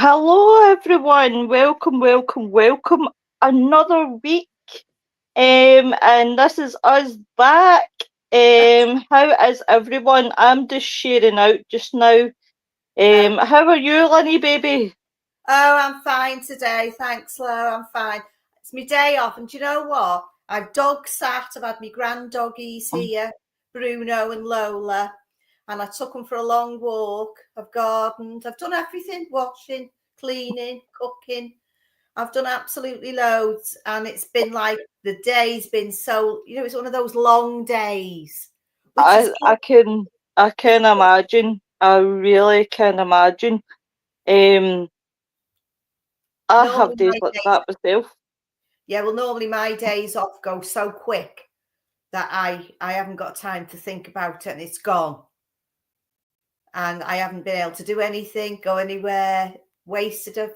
Hello, everyone. Welcome, welcome, welcome. Another week. And this is us back. How is everyone? I'm just sharing out just now. How are you, Linny, baby? Oh, I'm fine today. Thanks, Lo. I'm fine. It's my day off. And do you know what? I've dog sat. I've had my grand doggies here, Bruno and Lola. And I took them for a long walk. I've gardened. I've done everything. Washing, cleaning, cooking. I've done absolutely loads. And it's been like the day's been so, it's one of those long days. I can imagine. I really can imagine. I have days like that myself. Yeah, well, normally my days off go so quick that I haven't got time to think about it, and it's gone. And I haven't been able to do anything, go anywhere, wasted of.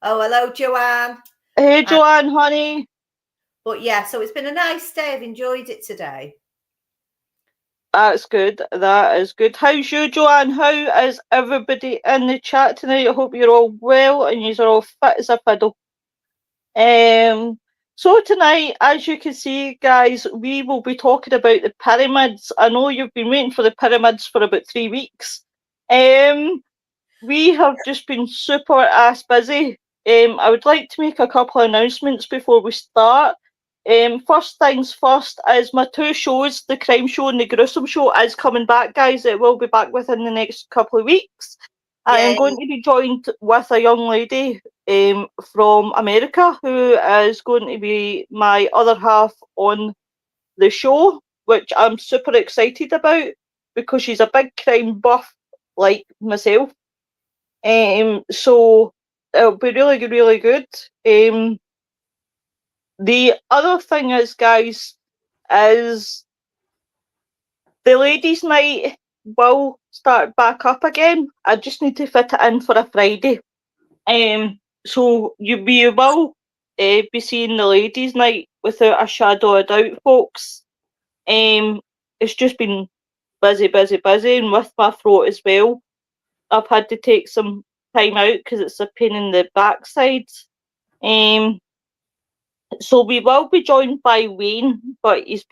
Oh, hello, Joanne. Hey, Joanne, honey. But yeah, so it's been a nice day. I've enjoyed it today. That's good. That is good. How's you, Joanne? How is everybody in the chat tonight? I hope you're all well and you're all fit as a fiddle. So tonight, as you can see, guys, we will be talking about the pyramids. I know you've been waiting for the pyramids for about 3 weeks. We have just been super ass busy. I would like to make a couple of announcements before we start. First things first is my two shows, the crime show and the gruesome show, is coming back, guys. It will be back within the next couple of weeks. I am going to be joined with a young lady from America who is going to be my other half on the show, which I'm super excited about because she's a big crime buff like myself. So it'll be really, really good. The other thing is, guys, is the ladies' night will start back up again. I just need to fit it in for a Friday. So we will be seeing the ladies' night without a shadow of doubt, folks. It's just been busy, and with my throat as well. I've had to take some time out because it's a pain in the backside. So we will be joined by Wayne, but he's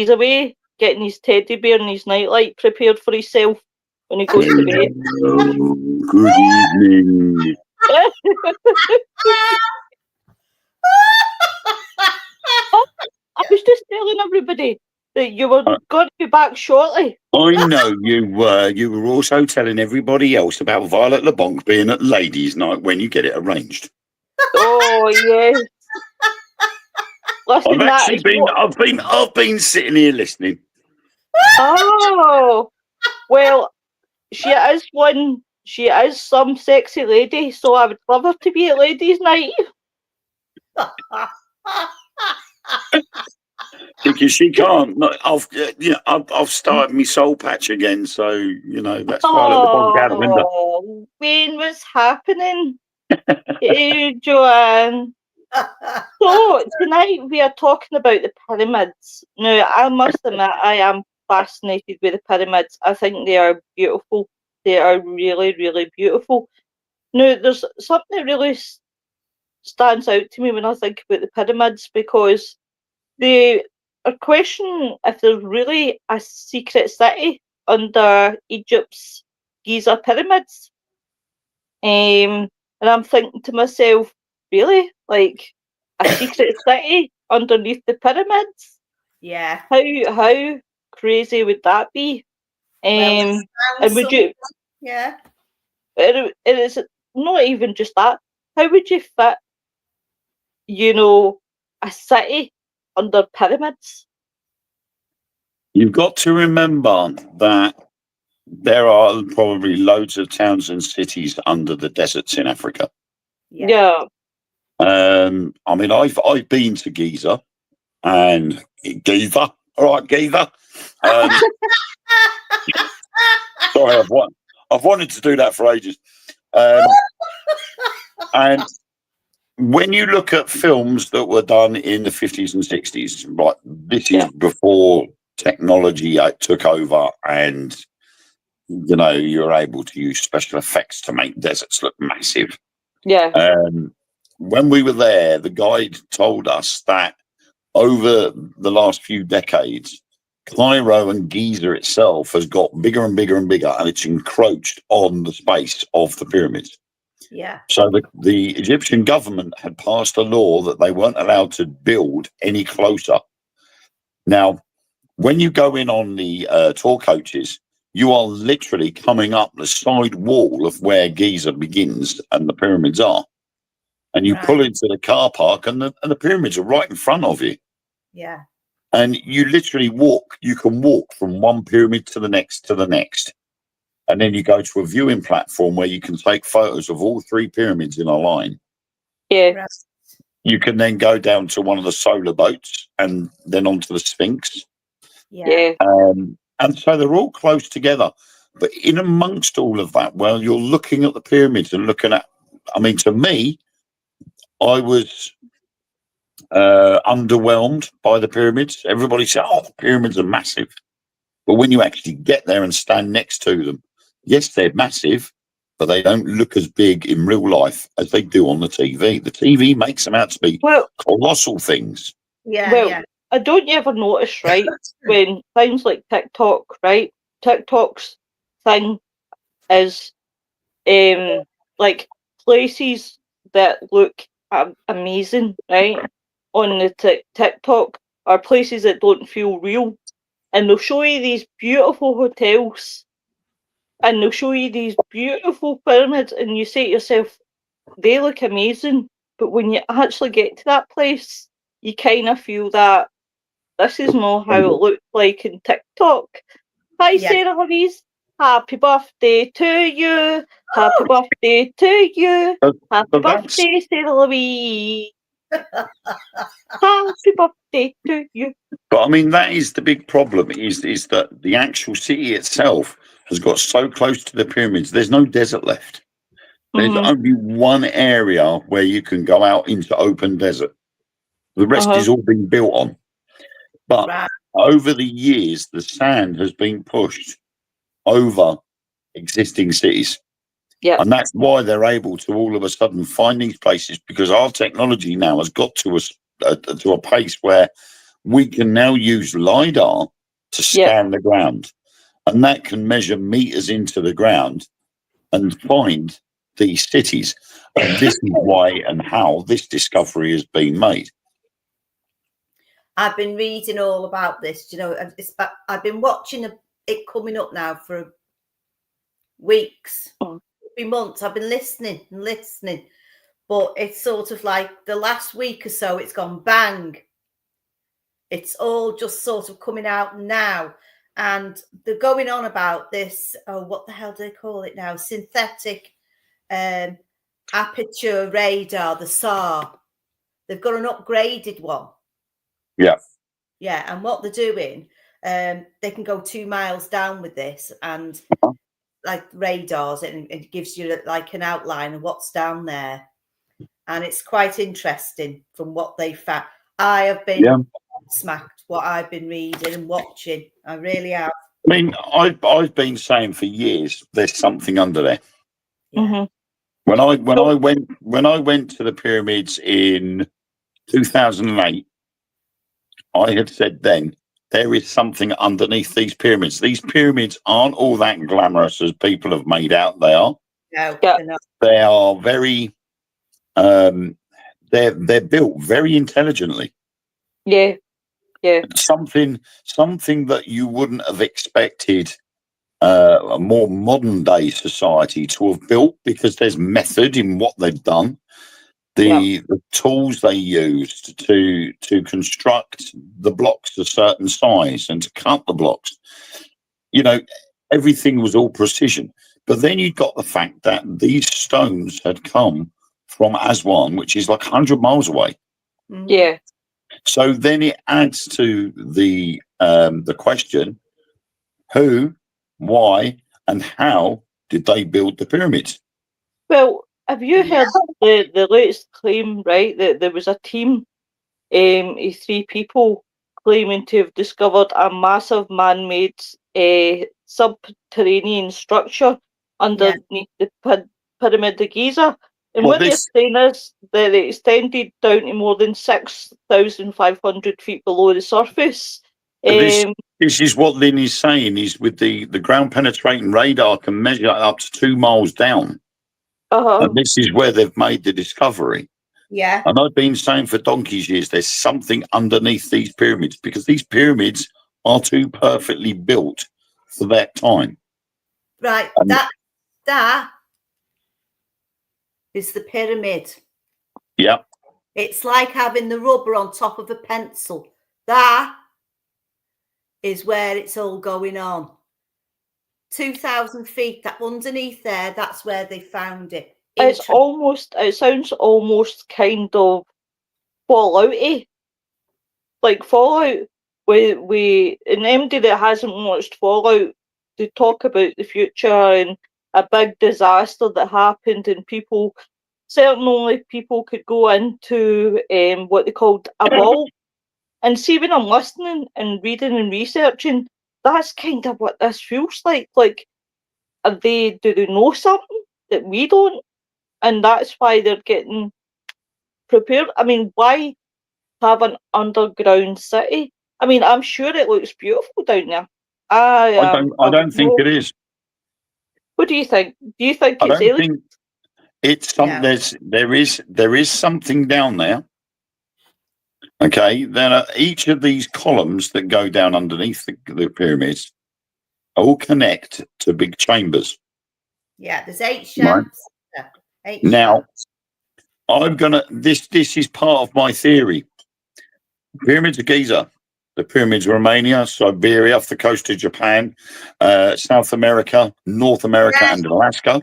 away getting his teddy bear and his nightlight prepared for himself when he goes to bed. Good evening. I was just telling everybody that you were going to be back shortly. I know you were. You were also telling everybody else about Violet LeBonc being at Ladies' Night when you get it arranged. Oh yes. Listen, I've been sitting here listening. Oh well, she is some sexy lady, so I would love her to be at Ladies' Night. Because she can't. I've started my soul patch again, so that's Violet LeBonc out the window. Wayne, what's happening? Hey, Joanne. So tonight we are talking about the pyramids. Now, I must admit, I am fascinated with the pyramids. I think they are beautiful. They are really, really beautiful. Now, there's something that really stands out to me when I think about the pyramids, because they are questioning if there's really a secret city under Egypt's Giza pyramids. And I'm thinking to myself, really? Like a secret city underneath the pyramids? Yeah. How crazy would that be? And would you? Yeah. It is not even just that. How would you fit, a city under pyramids? You've got to remember that there are probably loads of towns and cities under the deserts in Africa. Yeah. I mean, I've been to Giza and Giza. All right, Giza. Sorry, I've wanted to do that for ages. And when you look at films that were done in the 50s and 60s, right, this is before technology took over and you know, you're able to use special effects to make deserts look massive. Yeah. When we were there, the guide told us that over the last few decades, Cairo and Giza itself has got bigger and bigger and bigger, and it's encroached on the space of the pyramids. Yeah. So the Egyptian government had passed a law that they weren't allowed to build any closer. Now, when you go in on the tour coaches, you are literally coming up the side wall of where Giza begins and the pyramids are. And you pull into the car park, and the pyramids are right in front of you. Yeah. And you literally walk. You can walk from one pyramid to the next to the next. And then you go to a viewing platform where you can take photos of all three pyramids in a line. Yeah. Right. You can then go down to one of the solar boats and then onto the Sphinx. Yeah. And so they're all close together. But in amongst all of that, well, you're looking at the pyramids and looking at, I mean, to me, I was underwhelmed by the pyramids. Everybody said, oh, the pyramids are massive. But when you actually get there and stand next to them, yes, they're massive, but they don't look as big in real life as they do on the TV. The TV makes them out to be colossal things. Yeah. Well, yeah. don't you ever notice, right, when things like TikTok, right? TikTok's thing is like places that look amazing, right, on the TikTok are places that don't feel real. And they'll show you these beautiful hotels and they'll show you these beautiful pyramids, and you say to yourself, they look amazing. But when you actually get to that place, you kind of feel that this is not how it looked like in TikTok. Hi, Yeah. Sarah Louise. Happy birthday to you. Happy birthday to you. Happy birthday, Sarah Louise. Happy birthday to you. But I mean, that is the big problem, is that the actual city itself has got so close to the pyramids, there's no desert left. There's only one area where you can go out into open desert. The rest is all being built on. But over the years, the sand has been pushed over existing cities. Yeah. And that's why they're able to all of a sudden find these places, because our technology now has got to a pace where we can now use LiDAR to scan the ground. And that can measure meters into the ground and find these cities. And this is why and how this discovery has been made. I've been reading all about this. You know, I've been watching it coming up now for weeks, months. I've been listening, but it's sort of like the last week or so, it's gone bang. It's all just sort of coming out now. And they're going on about this, what the hell do they call it now? Synthetic aperture radar, the SAR. They've got an upgraded one. Yeah. Yeah, and what they're doing, they can go 2 miles down with this, and like radars, and it gives you like an outline of what's down there. And it's quite interesting from what they found. I have been smacked what I've been reading and watching. I really have. I mean, I've been saying for years there's something under there. Yeah. When I went to the pyramids in 2008, I had said then there is something underneath these pyramids. These pyramids aren't all that glamorous as people have made out they are. No, they are very they're built very intelligently. Yeah. Something that you wouldn't have expected a more modern day society to have built, because there's method in what they've done. The tools they used to construct the blocks a certain size and to cut the blocks, you know, everything was all precision. But then you got the fact that these stones had come from Aswan, which is like 100 miles away. Yeah. So then it adds to the question: who, why, and how did they build the pyramids? Well, have you heard the latest claim, right, that there was a team of 3 people claiming to have discovered a massive man-made subterranean structure underneath the Pyramid of Giza. And Well, what they're saying is that it extended down to more than 6,500 feet below the surface. This is what Lynn is saying, is with the ground penetrating radar can measure up to 2 miles down. And this is where they've made the discovery. Yeah. And I've been saying for donkey's years, there's something underneath these pyramids, because these pyramids are too perfectly built for that time. Right. And that is the pyramid. yeah. It's like having the rubber on top of a pencil. That is where it's all going on. 2,000 feet that underneath there, that's where they found it. It sounds almost kind of Fallout-y. Like Fallout, we and anybody that hasn't watched Fallout, they talk about the future and a big disaster that happened, and only people could go into what they called a vault. And see, when I'm listening and reading and researching, that's kind of what this feels like. Like, do they know something that we don't? And that's why they're getting prepared. I mean, why have an underground city? I mean, I'm sure it looks beautiful down there. I don't think it is. What do you think? Do you think I it's don't alien? think it's some. No. There is something down there. Okay, then each of these columns that go down underneath the pyramids all connect to big chambers. Yeah, there's 8 shafts. Right. Yeah, 8 Now, shafts. I'm gonna. This is part of my theory. Pyramids of Giza, the pyramids of Romania, Siberia, off the coast of Japan, South America, North America, and Alaska.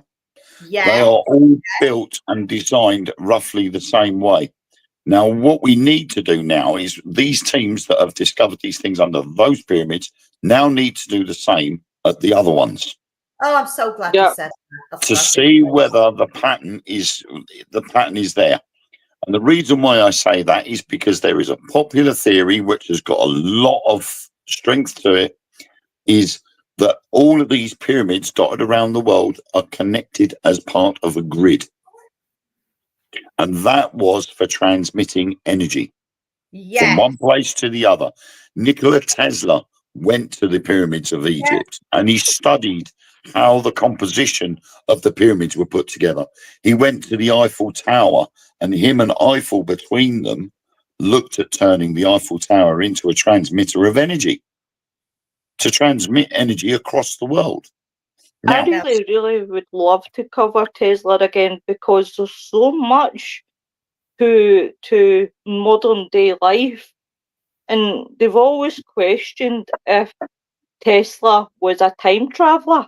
Yeah. They are all built and designed roughly the same way. Now, what we need to do now is these teams that have discovered these things under those pyramids now need to do the same at the other ones. Oh, I'm so glad you said that. To see whether the pattern is there. And the reason why I say that is because there is a popular theory which has got a lot of strength to it, is that all of these pyramids dotted around the world are connected as part of a grid. And that was for transmitting energy from one place to the other. Nikola Tesla went to the pyramids of Egypt and he studied how the composition of the pyramids were put together. He went to the Eiffel Tower, and him and Eiffel between them looked at turning the Eiffel Tower into a transmitter of energy to transmit energy across the world. Now, I really would love to cover Tesla again, because there's so much to modern day life, and they've always questioned if Tesla was a time traveller.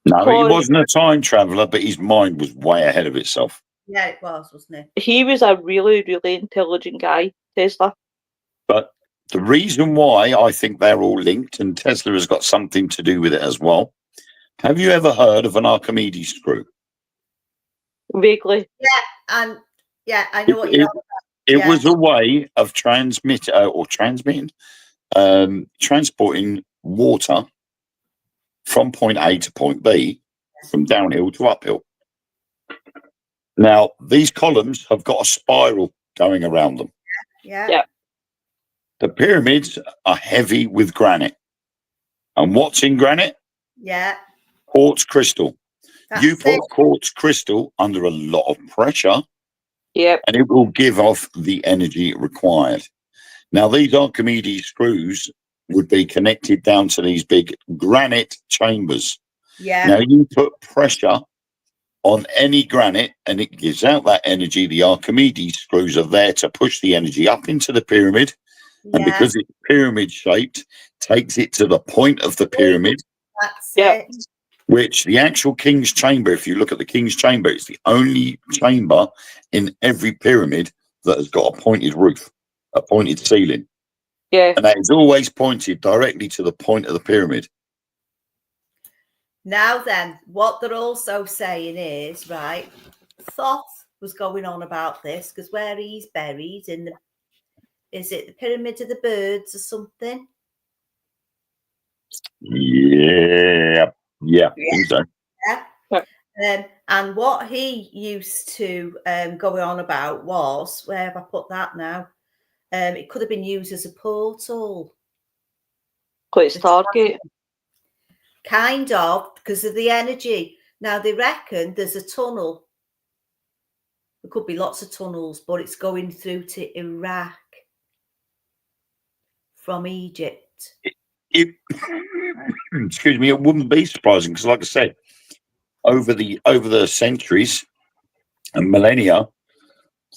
No, he wasn't a time traveller, but his mind was way ahead of itself. Yeah, it was, wasn't it? He was a really, really intelligent guy, Tesla. But the reason why I think they're all linked, and Tesla has got something to do with it as well. Have you ever heard of an Archimedes screw? Vaguely. Yeah, and I know what you're talking about. It was a way of transporting water from point A to point B, from downhill to uphill. Now, these columns have got a spiral going around them. Yeah. The pyramids are heavy with granite. And what's in granite? Yeah. Quartz crystal. That's you put quartz crystal under a lot of pressure, and it will give off the energy required. Now, these Archimedes screws would be connected down to these big granite chambers. Yeah. Now, you put pressure on any granite and it gives out that energy. The Archimedes screws are there to push the energy up into the pyramid. And because it's pyramid shaped, takes it to the point of the pyramid. That's it. Which the actual King's Chamber, if you look at the King's Chamber, it's the only chamber in every pyramid that has got a pointed roof, a pointed ceiling. Yeah. And that is always pointed directly to the point of the pyramid. Now then, what they're also saying is, right, Thoth was going on about this, because where he's buried in the, is it the Pyramid of the Birds or something? Yeah, I think so. And what he used to go on about was, where have I put that now? It could have been used as a portal. Quite Stargate. Kind of, because of the energy. Now, they reckon there's a tunnel. There could be lots of tunnels, but it's going through to Iraq from Egypt. Excuse me, it wouldn't be surprising because, like I said, over the centuries and millennia,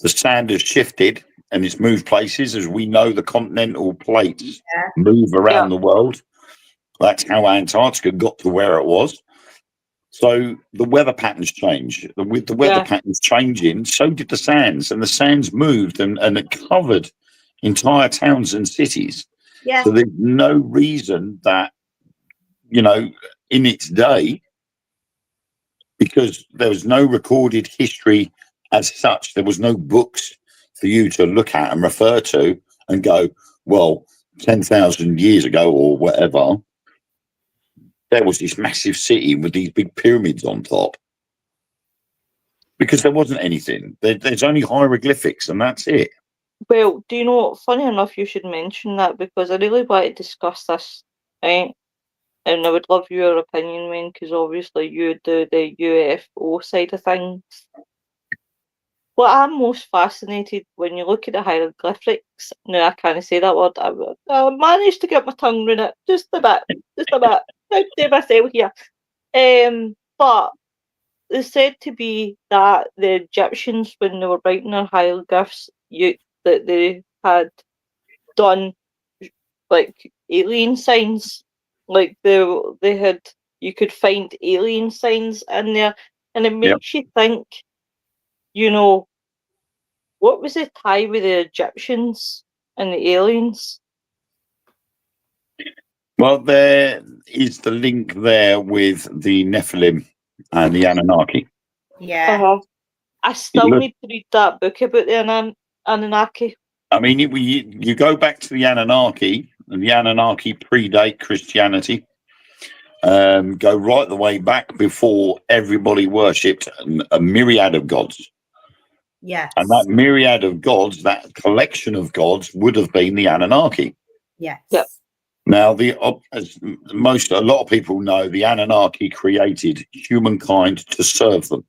the sand has shifted and it's moved places. As we know, the continental plates move around the world. That's how Antarctica got to where it was. So the weather patterns change. With the weather patterns changing, so did the sands, and the sands moved and it covered entire towns and cities. Yeah. So there's no reason that, in its day, because there was no recorded history as such, there was no books for you to look at and refer to and go, well, 10,000 years ago or whatever, there was this massive city with these big pyramids on top. Because there wasn't anything. There's only hieroglyphics and that's it. Well, do you know, funny enough, you should mention that because I really want to discuss this, right? And I would love your opinion, Wayne, because obviously you do the UFO side of things. What I'm most fascinated when you look at the hieroglyphics, no, I can't say that word. I managed to get my tongue around it just a bit. I'd say myself here. But it's said to be that the Egyptians, when they were writing their hieroglyphs, that they had done like alien signs, like they had, you could find alien signs in there, and it makes you think, what was the tie with the Egyptians and the aliens? Well, there is the link there with the Nephilim and the Anunnaki. Yeah. I still need to read that book about the Anunnaki. I mean, you go back to the Anunnaki, and the Anunnaki predate Christianity. Go right the way back before everybody worshipped a myriad of gods. Yeah. And that myriad of gods, that collection of gods, would have been the Anunnaki. Yes. Yep. Now, a lot of people know, the Anunnaki created humankind to serve them.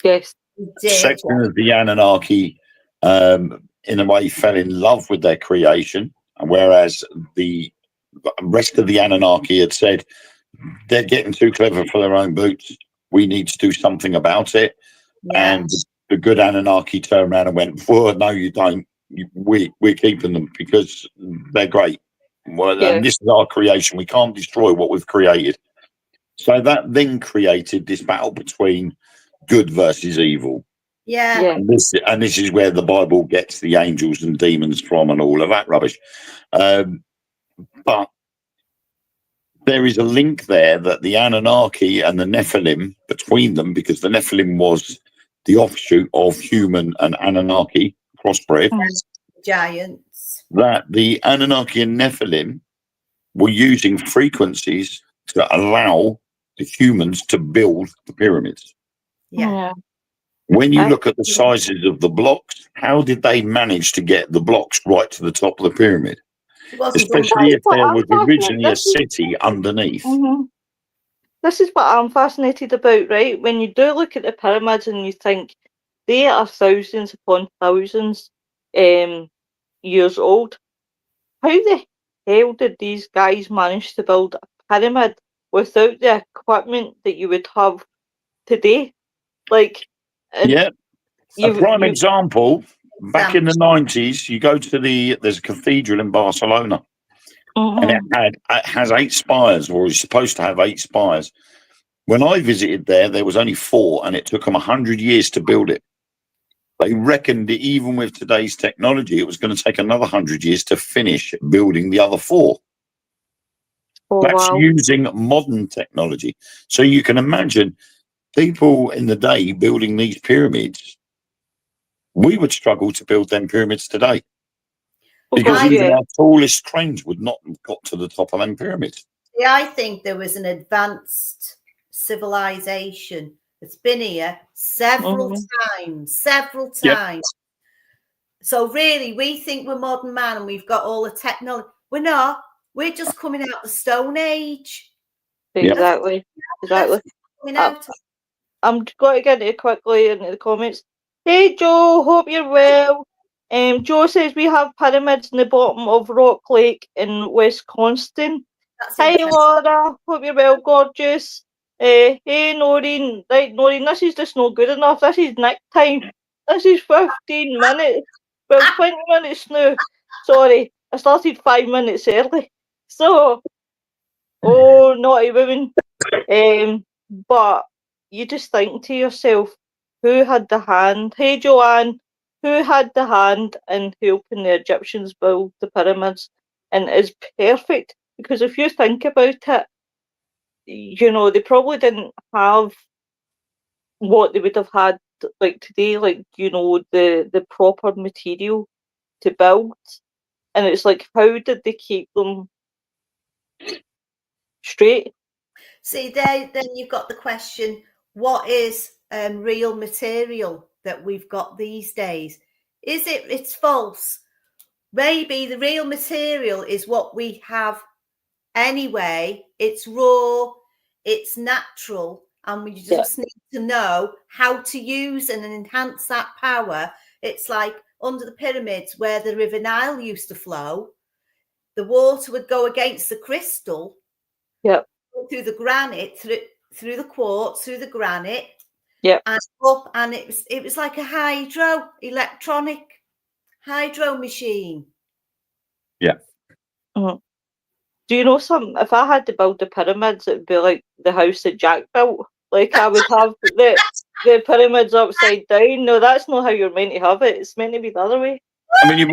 Yes. Section of the Anunnaki, in a way, fell in love with their creation, whereas the rest of the Anunnaki had said, they're getting too clever for their own boots. We need to do something about it. Yeah. And the good Anunnaki turned around and went, well, no, you don't. We're keeping them because they're great. Well, and this is our creation. We can't destroy what we've created. So that then created this battle between good versus evil. Yeah. And this is where the Bible gets the angels and demons from and all of that rubbish. But there is a link there that the Anunnaki and the Nephilim, between them, because the Nephilim was the offshoot of human and Anunnaki crossbred, giants, that the Anunnaki and Nephilim were using frequencies to allow the humans to build the pyramids. Yeah. When you look at the sizes of the blocks, how did they manage to get the blocks right to the top of the pyramid? Especially if there was originally a city underneath. Mm-hmm. This is what I'm fascinated about, right? When you do look at the pyramids and you think they are thousands upon thousands years old, how the hell did these guys manage to build a pyramid without the equipment that you would have today? Like, a prime example, back in the 90s, you go to there's a cathedral in Barcelona, and it has 8 spires, or is supposed to have 8 spires. When I visited there was only 4, and it took them 100 years to build it. They reckoned that even with today's technology, it was going to take another 100 years to finish building the other 4. That's using modern technology. So you can imagine people in the day building these pyramids. We would struggle to build them pyramids today. Because even our tallest cranes would not have got to the top of them pyramids. I think there was an advanced civilization that's been here several times. Yep. So really, we think we're modern man and we've got all the technology. We're not. We're just coming out the Stone Age. Exactly. Coming out. I'm going to get it quickly into the comments. Hey Joe, hope you're well. Joe says we have pyramids in the bottom of Rock Lake in Wisconsin. Hi Laura, hope you're well, gorgeous. Hey Noreen, right Noreen, this is just not good enough. This is night time. This is 15 minutes. Well, 20 minutes now. Sorry, I started 5 minutes early. So, oh, naughty women. But you just think to yourself, who had the hand? Hey Joanne, who had the hand in helping the Egyptians build the pyramids? And it's perfect because if you think about it, they probably didn't have what they would have had like today, like the proper material to build. And it's like, how did they keep them straight? See, then you've got the question, what is real material that we've got these days? It's false. Maybe the real material is what we have anyway. It's raw, it's natural, and we just need to know how to use and enhance that power. It's like under the pyramids where the River Nile used to flow, the water would go against the crystal. Yep. Through the granite, through the quartz, through the granite, and up, and it was like a electronic hydro machine. Yeah. Mm-hmm. Do you know something? If I had to build the pyramids, it'd be like the house that Jack built. Like I would have the pyramids upside down. No, that's not how you're meant to have it. It's meant to be the other way. I mean, you've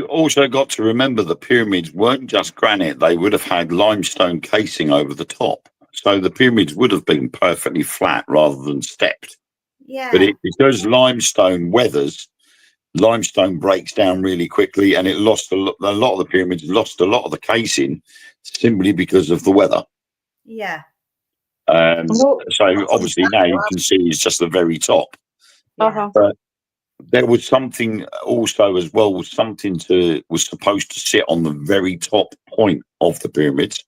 also got to remember the pyramids weren't just granite; they would have had limestone casing over the top, so the pyramids would have been perfectly flat rather than stepped. Yeah. But because limestone weathers, limestone breaks down really quickly, and it lost a lot of the pyramids lost a lot of the casing simply because of the weather. Yeah. So obviously now you can see it's just the very top. But there was something also as well, was supposed to sit on the very top point of the pyramids.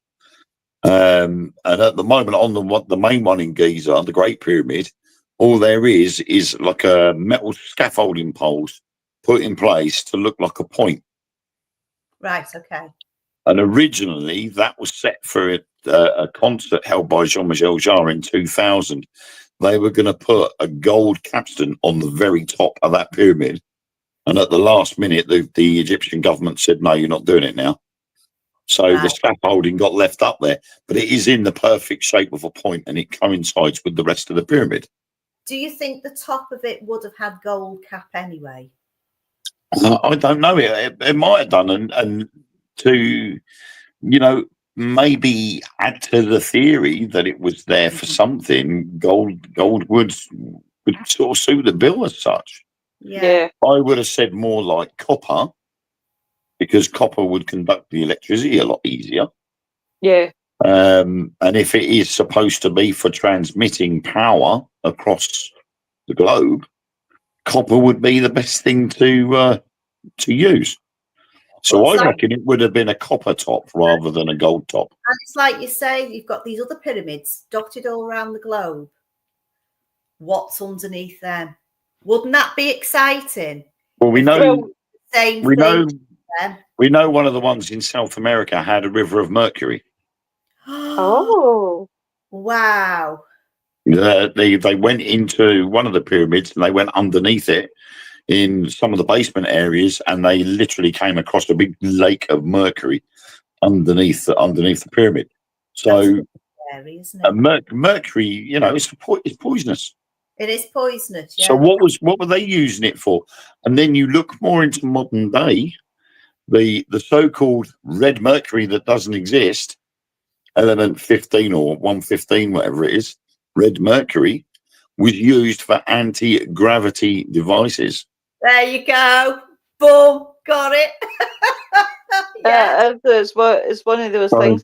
And at the moment on the main one in Giza, the Great Pyramid, all there is like a metal scaffolding poles put in place to look like a point. Right, okay. And originally that was set for a concert held by Jean-Michel Jarre in 2000. They were going to put a gold capstone on the very top of that pyramid. And at the last minute, the Egyptian government said, no, you're not doing it now. So the scaffolding got left up there, but it is in the perfect shape of a point and it coincides with the rest of the pyramid. Do you think the top of it would have had gold cap anyway? I don't know. It might have done. And to, maybe add to the theory that it was there for something, gold would sort of suit the bill as such. Yeah. I would have said more like copper, because copper would conduct the electricity a lot easier. Yeah. And if it is supposed to be for transmitting power across the globe, copper would be the best thing to use. So I reckon it would have been a copper top rather than a gold top. And it's like you say, you've got these other pyramids dotted all around the globe. What's underneath them? Wouldn't that be exciting? Well, we know we know one of the ones in South America had a river of mercury. Oh, wow! They went into one of the pyramids and they went underneath it in some of the basement areas, and they literally came across a big lake of mercury underneath the pyramid. So scary, isn't it? mercury, it's poisonous. It is poisonous. Yeah. So what were they using it for? And then you look more into modern day, the so-called red mercury that doesn't exist, element 15 or 115, whatever it is, red mercury was used for anti-gravity devices. There you go. Boom. Got it. yeah. It's one of those things.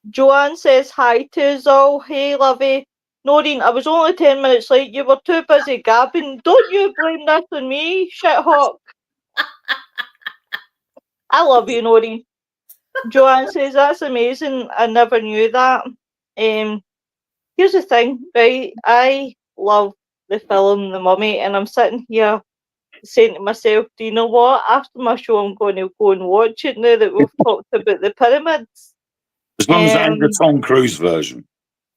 Joanne says hi to us all. Hey, lovey. Noreen, I was only 10 minutes late. You were too busy gabbing. Don't you blame this on me, shithawk. I love you, Noreen. Joanne says, that's amazing. I never knew that. Here's the thing, right? I love the film The Mummy, and I'm sitting here saying to myself, do you know what? After my show, I'm going to go and watch it now that we've talked about the pyramids. As long as it ain't the Tom Cruise version.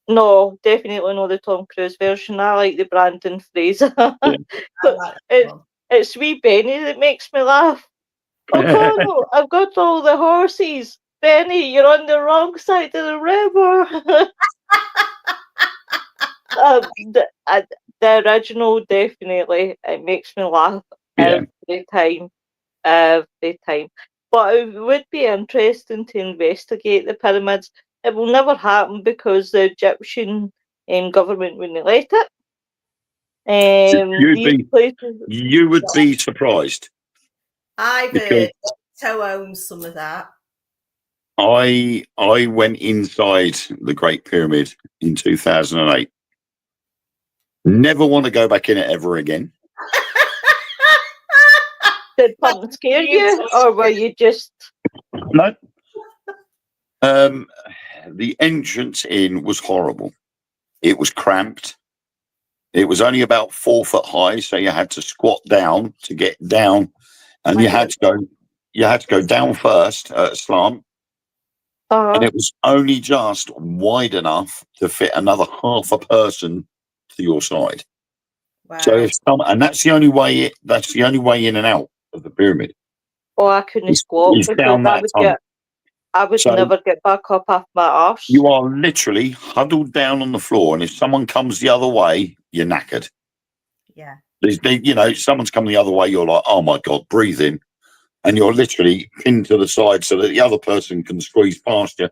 No, definitely not the Tom Cruise version. I like the Brandon Fraser. I like that one. It's wee Benny that makes me laugh. Oh, Connell, I've got all the horses. Benny, you're on the wrong side of the river. The original, definitely, it makes me laugh every time. Every time. But it would be interesting to investigate the pyramids. It will never happen because the Egyptian government wouldn't let it. You would be surprised. I've heard Toe owns some of that. I went inside the Great Pyramid in 2008. Never want to go back in it ever again. Did something scare you, or were you just... No. The entrance in was horrible. It was cramped. It was only about 4 foot high, so you had to squat down to get down, and you had to go down first at a slant, and it was only just wide enough to fit another half a person to your side. Wow. So and that's the only way. That's the only way in and out of the pyramid. Oh, I couldn't squat because I would never get back up off my arse. You are literally huddled down on the floor, and if someone comes the other way, you're knackered. Yeah. Someone's coming the other way, you're like, oh my God, breathe in. And you're literally pinned to the side so that the other person can squeeze past you.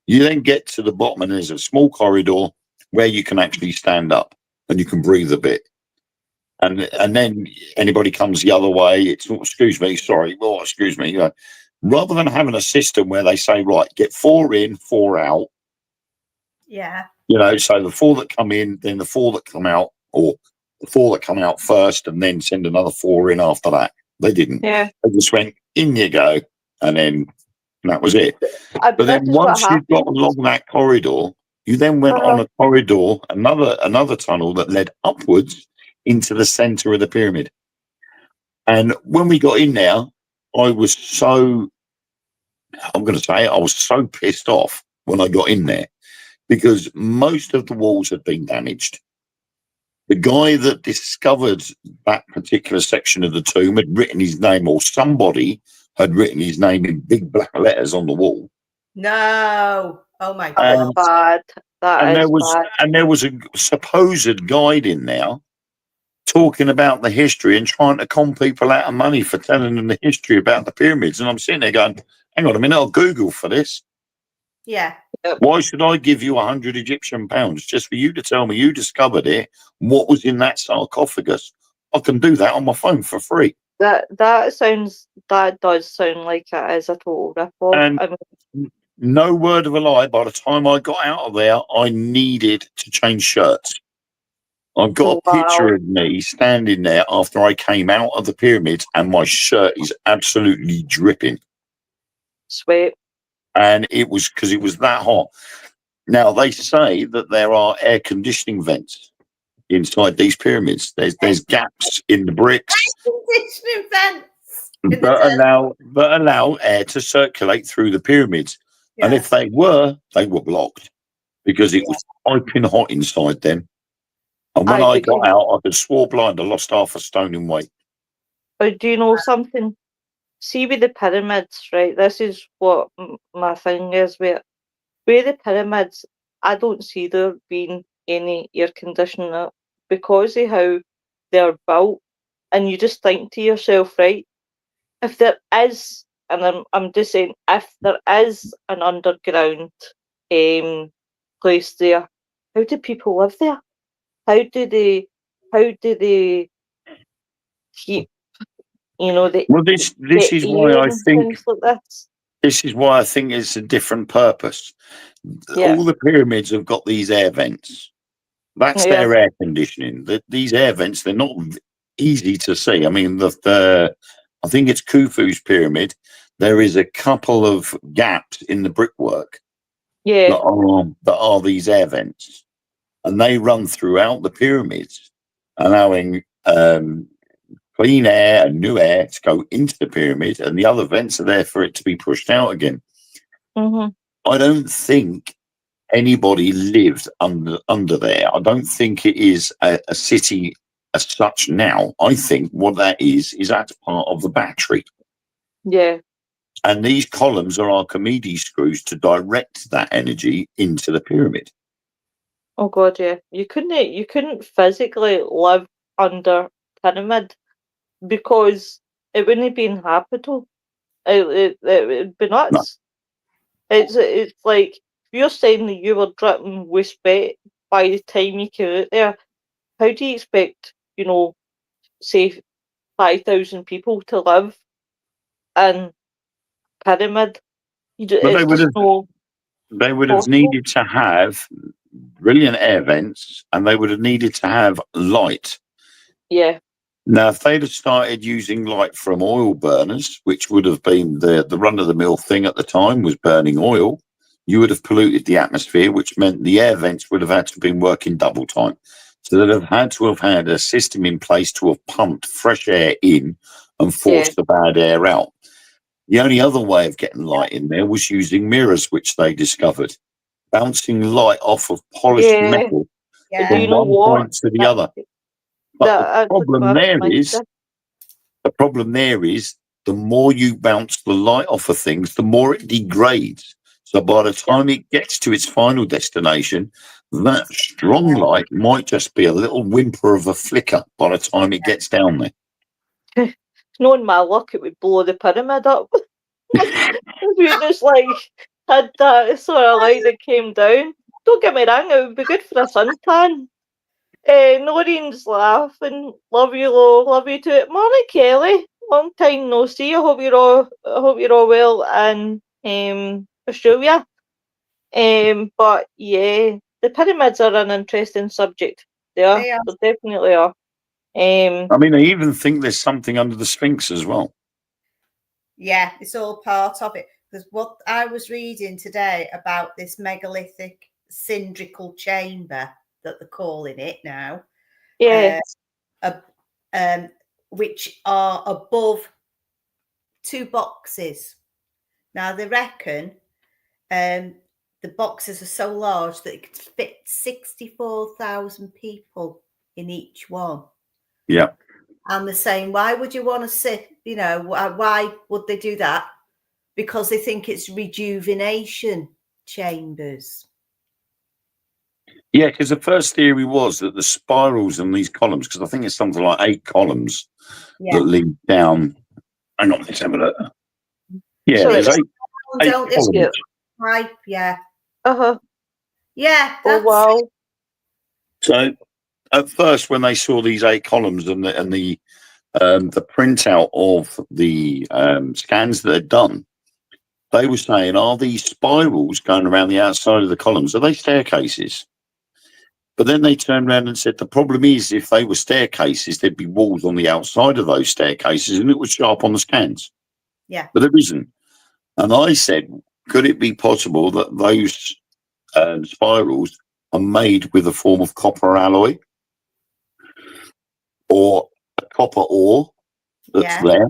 You then get to the bottom, and there's a small corridor where you can actually stand up and you can breathe a bit. And then anybody comes the other way, it's excuse me, sorry, oh, excuse me. Rather than having a system where they say, right, get 4 in, 4 out. Yeah. So the 4 that come in, then the 4 that come out, or the 4 that come out first, and then send another 4 in after that. They didn't. Yeah. They just went, in you go, and then that was it. But then once you got along that corridor, you then went on a corridor, another tunnel that led upwards into the center of the pyramid. And when we got in there, I was so pissed off when I got in there because most of the walls had been damaged. The guy that discovered that particular section of the tomb had written his name, or somebody had written his name in big black letters on the wall. No. Oh my God. Bad. There was a supposed guide in there talking about the history and trying to con people out of money for telling them the history about the pyramids. And I'm sitting there going, hang on a minute, I'll Google for this. Yeah. Why should I give you 100 Egyptian pounds just for you to tell me you discovered it, what was in that sarcophagus? I can do that on my phone for free. That does sound like it is a total rip-off. And no word of a lie, by the time I got out of there, I needed to change shirts. I've got a picture of me standing there after I came out of the pyramids, and my shirt is absolutely dripping. Sweet. And it was because it was that hot. Now, they say that there are air conditioning vents inside these pyramids. There's gaps in the bricks conditioning vents that allow air to circulate through the pyramids. Yeah. And if they were blocked because it was piping hot inside them. And when I got out, I could swore blind I lost half a stone in weight. But do you know something? See, with the pyramids, right? This is what my thing is with the pyramids. I don't see there being any air conditioner because of how they're built. And you just think to yourself, right? If there is, and I'm just saying, if there is an underground place there, how do people live there? How do they keep, this is why I think like this? This is why I think it's a different purpose. Yeah. All the pyramids have got these air vents. That's Yeah. their air conditioning. These air vents, they're not easy to see. I mean, I think it's Khufu's pyramid. There is a couple of gaps in the brickwork Yeah. that are these air vents, and they run throughout the pyramids, allowing clean air and new air to go into the pyramid, and the other vents are there for it to be pushed out again. Mm-hmm. I don't think anybody lived under there. I don't think it is a city as such now. I think what that is that's part of the battery. Yeah. And these columns are Archimedes screws to direct that energy into the pyramid. Oh God, yeah. You couldn't physically live under pyramid because it wouldn't be habitable. It'd be No. nuts. It's like if you're saying that you were dripping with sweat by the time you came out there, how do you expect, say 5,000 people to live in pyramid? But It's just no they would have possible. needed to have brilliant air vents, and they would have needed to have light. Yeah. Now, if they'd have started using light from oil burners, which would have been the run-of-the-mill thing at the time, was burning oil, you would have polluted the atmosphere, which meant the air vents would have had to have been working double time. So they'd have had to have had a system in place to have pumped fresh air in and forced the bad air out. The only other way of getting light in there was using mirrors, which they discovered, bouncing light off of polished Yeah. metal Yeah. Do you from know one what? point to the other. But That took my mindset. the problem there is the more you bounce the light off of things, the more it degrades. So by the time it gets to its final destination, that strong light might just be a little whimper of a flicker by the time it gets down there. Knowing my luck, it would blow the pyramid up. If you just had that sort of light that came down. Don't get me wrong, it would be good for a suntan. Noreen's laughing. Love you, Lo. Love you too. Morning, Kelly. Long time no see. I hope you're all well in Australia. But yeah, the pyramids are an interesting subject. They are. They definitely are. I mean, I even think there's something under the Sphinx as well. Yeah, it's all part of it. Because what I was reading today about this megalithic cylindrical chamber that they're calling it now, Yeah. which are above two boxes. Now they reckon the boxes are so large that it could fit 64,000 people in each one. Yeah. And they're saying, why would you want to sit? Why would they do that? Because they think it's rejuvenation chambers. Yeah, because the first theory was that the spirals in these columns, because I think it's something like 8 columns that lead down. Hang on, let's have a look. Yeah, So there's 8 columns. Right, yeah. Uh-huh. Yeah. Oh, wow. So at first, when they saw these 8 columns and the printout of the scans that they'd done, they were saying, are these spirals going around the outside of the columns? Are they staircases? But then they turned around and said, the problem is if they were staircases, there'd be walls on the outside of those staircases and it would show up on the scans. Yeah. But there isn't. And I said, could it be possible that those spirals are made with a form of copper alloy or a copper ore that's there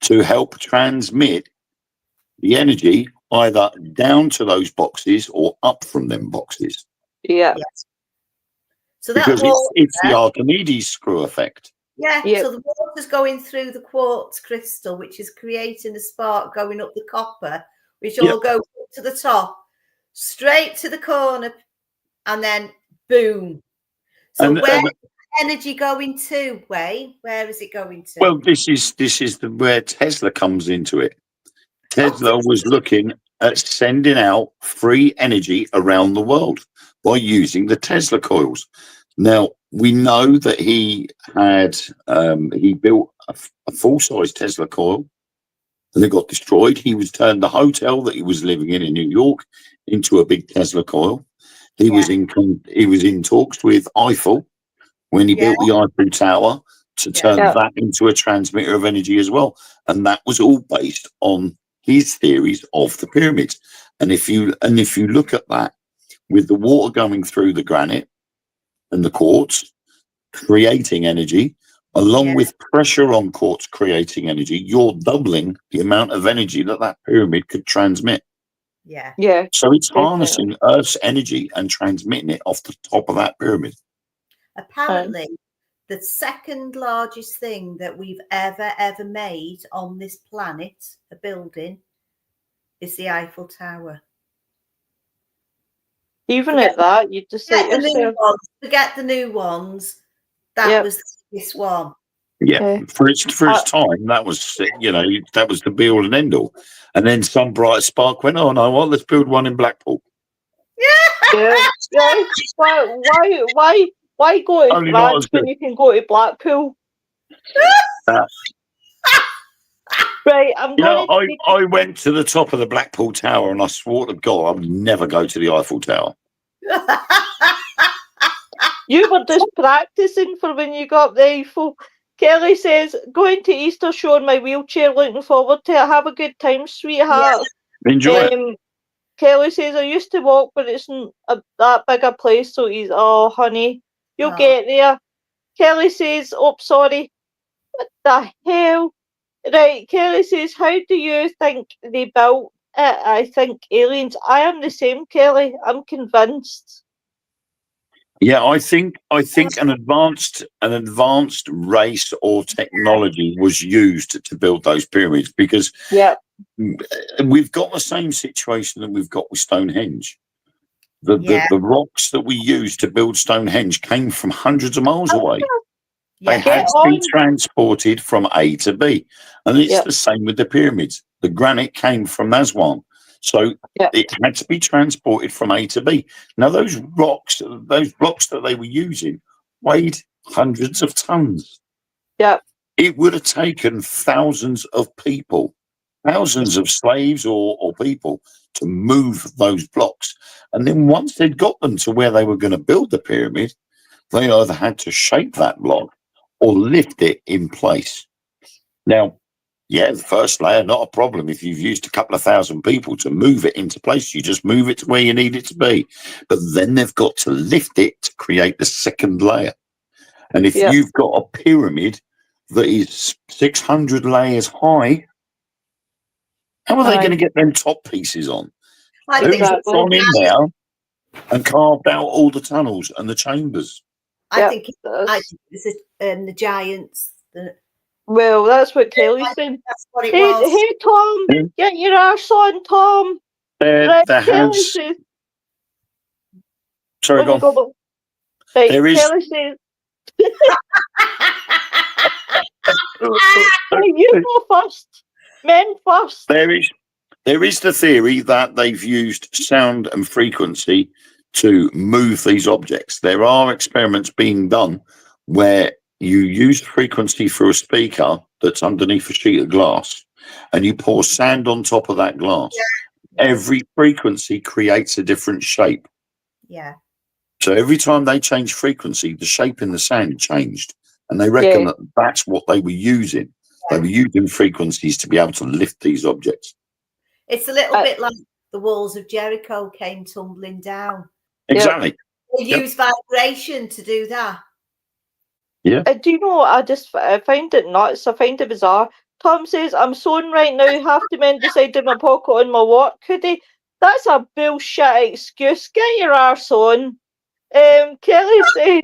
to help transmit the energy either down to those boxes or up from them boxes? Yeah. So because it's the Archimedes screw effect. Yeah. So the water's going through the quartz crystal, which is creating a spark going up the copper, which all goes up to the top, straight to the corner, and then boom. So where's the energy going to, Wayne? Where is it going to? Well, this is where Tesla comes into it. Tesla was looking at sending out free energy around the world by using the Tesla coils. Now, we know that he built a full-size Tesla coil and it got destroyed. He was turned the hotel that he was living in New York into a big Tesla coil. He was in talks with Eiffel when he built the Eiffel Tower to turn that into a transmitter of energy as well. And that was all based on his theories of the pyramids. And if you look at that, with the water going through the granite and the quartz, creating energy, along with pressure on quartz creating energy, you're doubling the amount of energy that pyramid could transmit. Yeah. So it's harnessing Earth's energy and transmitting it off the top of that pyramid. Apparently, the second largest thing that we've ever made on this planet, a building, is the Eiffel Tower. Even at that, you just say yourself. Forget the new ones. That was this one. Yeah, for its time, that was that was the be all and end all. And then some bright spark went, "Oh no, let's build one in Blackpool." Yeah. Why go to France when you can go to Blackpool? Right, I went to the top of the Blackpool Tower and I swore to God I would never go to the Eiffel Tower. You were just practicing for when you got the Eiffel. Kelly says, going to Easter show in my wheelchair, looking forward to it. Have a good time, sweetheart. Enjoy it. Kelly says, I used to walk, but it's not that big a place, so he's, oh, honey, you'll get there. Kelly says, oh, sorry. What the hell? Right, Kelly says, how do you think they built it? I think aliens. I am the same, Kelly. I'm convinced. Yeah, I think an advanced race or technology was used to build those pyramids, because we've got the same situation that we've got with Stonehenge. The rocks that we use to build Stonehenge came from hundreds of miles away. They had to be transported from A to B. And it's the same with the pyramids. The granite came from Aswan. So it had to be transported from A to B. Now, those rocks that they were using weighed hundreds of tons. Yeah. It would have taken thousands of people, thousands of slaves or people to move those blocks. And then once they'd got them to where they were going to build the pyramid, they either had to shape that block or lift it in place. Now, the first layer, not a problem. If you've used a couple of thousand people to move it into place, you just move it to where you need it to be. But then they've got to lift it to create the second layer. And if you've got a pyramid that is 600 layers high, how are they going to get them top pieces on? Who's gone in there and carved out all the tunnels and the chambers? I think it's the giants. Well, that's what Kelly's saying. That's what it was. Hey, Tom, get your arse on, Tom. Kelly says. Sorry, go on. Right, Kelly says. You go first. Men first. There is the theory that they've used sound and frequency to move these objects. There are experiments being done where you use frequency through a speaker that's underneath a sheet of glass, and you pour sand on top of that glass. Every frequency creates a different shape. Yeah. So every time they change frequency, the shape in the sand changed. And they reckon that that's what they were using. They were using frequencies to be able to lift these objects. It's a little bit like the walls of Jericho came tumbling down. Exactly. They use vibration to do that. Yeah. Do you know, I find it nuts. I find it bizarre. Tom says, I'm sewing right now. Half the men decided my pocket on my work hoodie. That's a bullshit excuse. Get your arse on. Kelly says,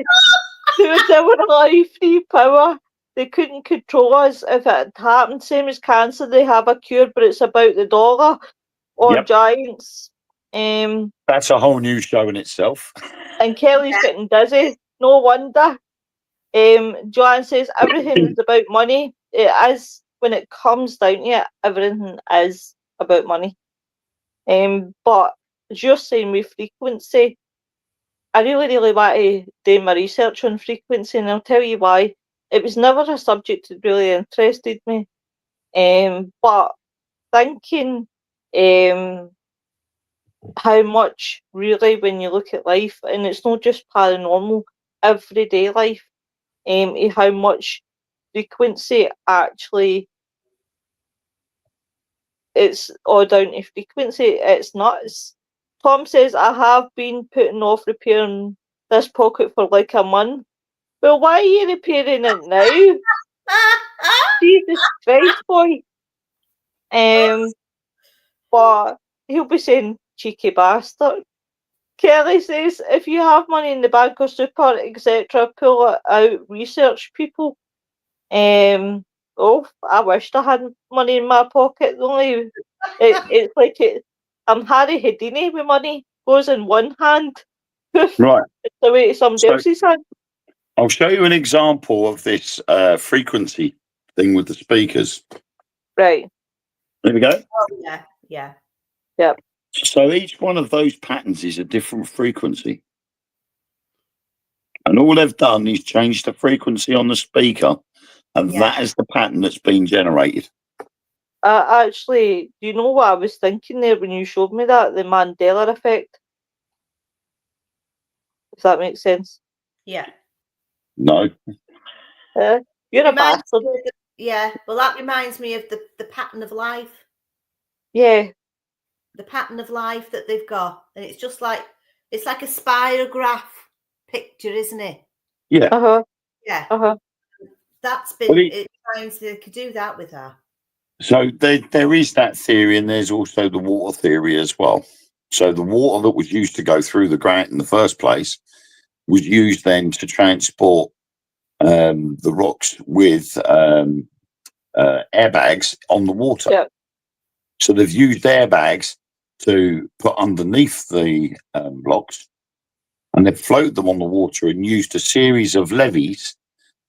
to our life, free power. They couldn't control us if it had happened. Same as cancer, they have a cure, but it's about the dollar or giants. That's a whole new show in itself. And Kelly's getting dizzy. No wonder. Joanne says everything is about money. It is, when it comes down to it, everything is about money. But as you're saying with frequency, I really want to do my research on frequency, and I'll tell you why. It was never a subject that really interested me. But thinking how much really, when you look at life, and it's not just paranormal, everyday life, how much frequency actually, it's all down to frequency. It's nuts. Tom says, I have been putting off repairing this pocket for like a month. Well, why are you repairing it now? Jesus Christ, boy. But he'll be saying, cheeky bastard. Kelly says, if you have money in the bank or super, etc., pull it out, research people. Oh, I wished I had money in my pocket. Only it's like I'm Harry Houdini with money. Goes in one hand. Poof, Right. it's away to somebody So- else's hand. I'll show you an example of this frequency thing with the speakers. Right. There we go. Oh, yeah. So each one of those patterns is a different frequency. And all they've done is change the frequency on the speaker, and Yeah. that is the pattern that's been generated. Actually, do you know what I was thinking there when you showed me that? The Mandela effect. If that makes sense. Yeah. No. You're a Reminds bastard. me of well, that reminds me of the pattern of life. Yeah. The pattern of life that they've got. And it's just like, it's like a spirograph picture, isn't it? Yeah. Uh-huh. Yeah. Uh-huh. That's been, Well, it reminds they could do that with her. So there is that theory, and there's also the water theory as well. So the water that was used to go through the ground in the first place was used then to transport the rocks with airbags on the water. Yeah. So they've used airbags to put underneath the blocks, and they've floated them on the water and used a series of levees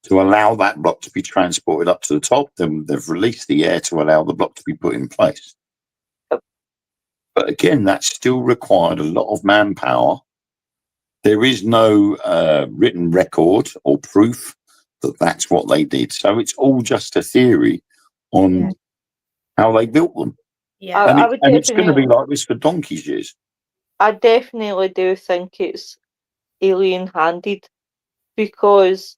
to allow that block to be transported up to the top. Then they've released the air to allow the block to be put in place. Yep. But again, that still required a lot of manpower. There is no written record or proof that that's what they did. So it's all just a theory on how they built them. Yeah. And it's going to be like this for donkey's years. I definitely do think it's alien-handed, because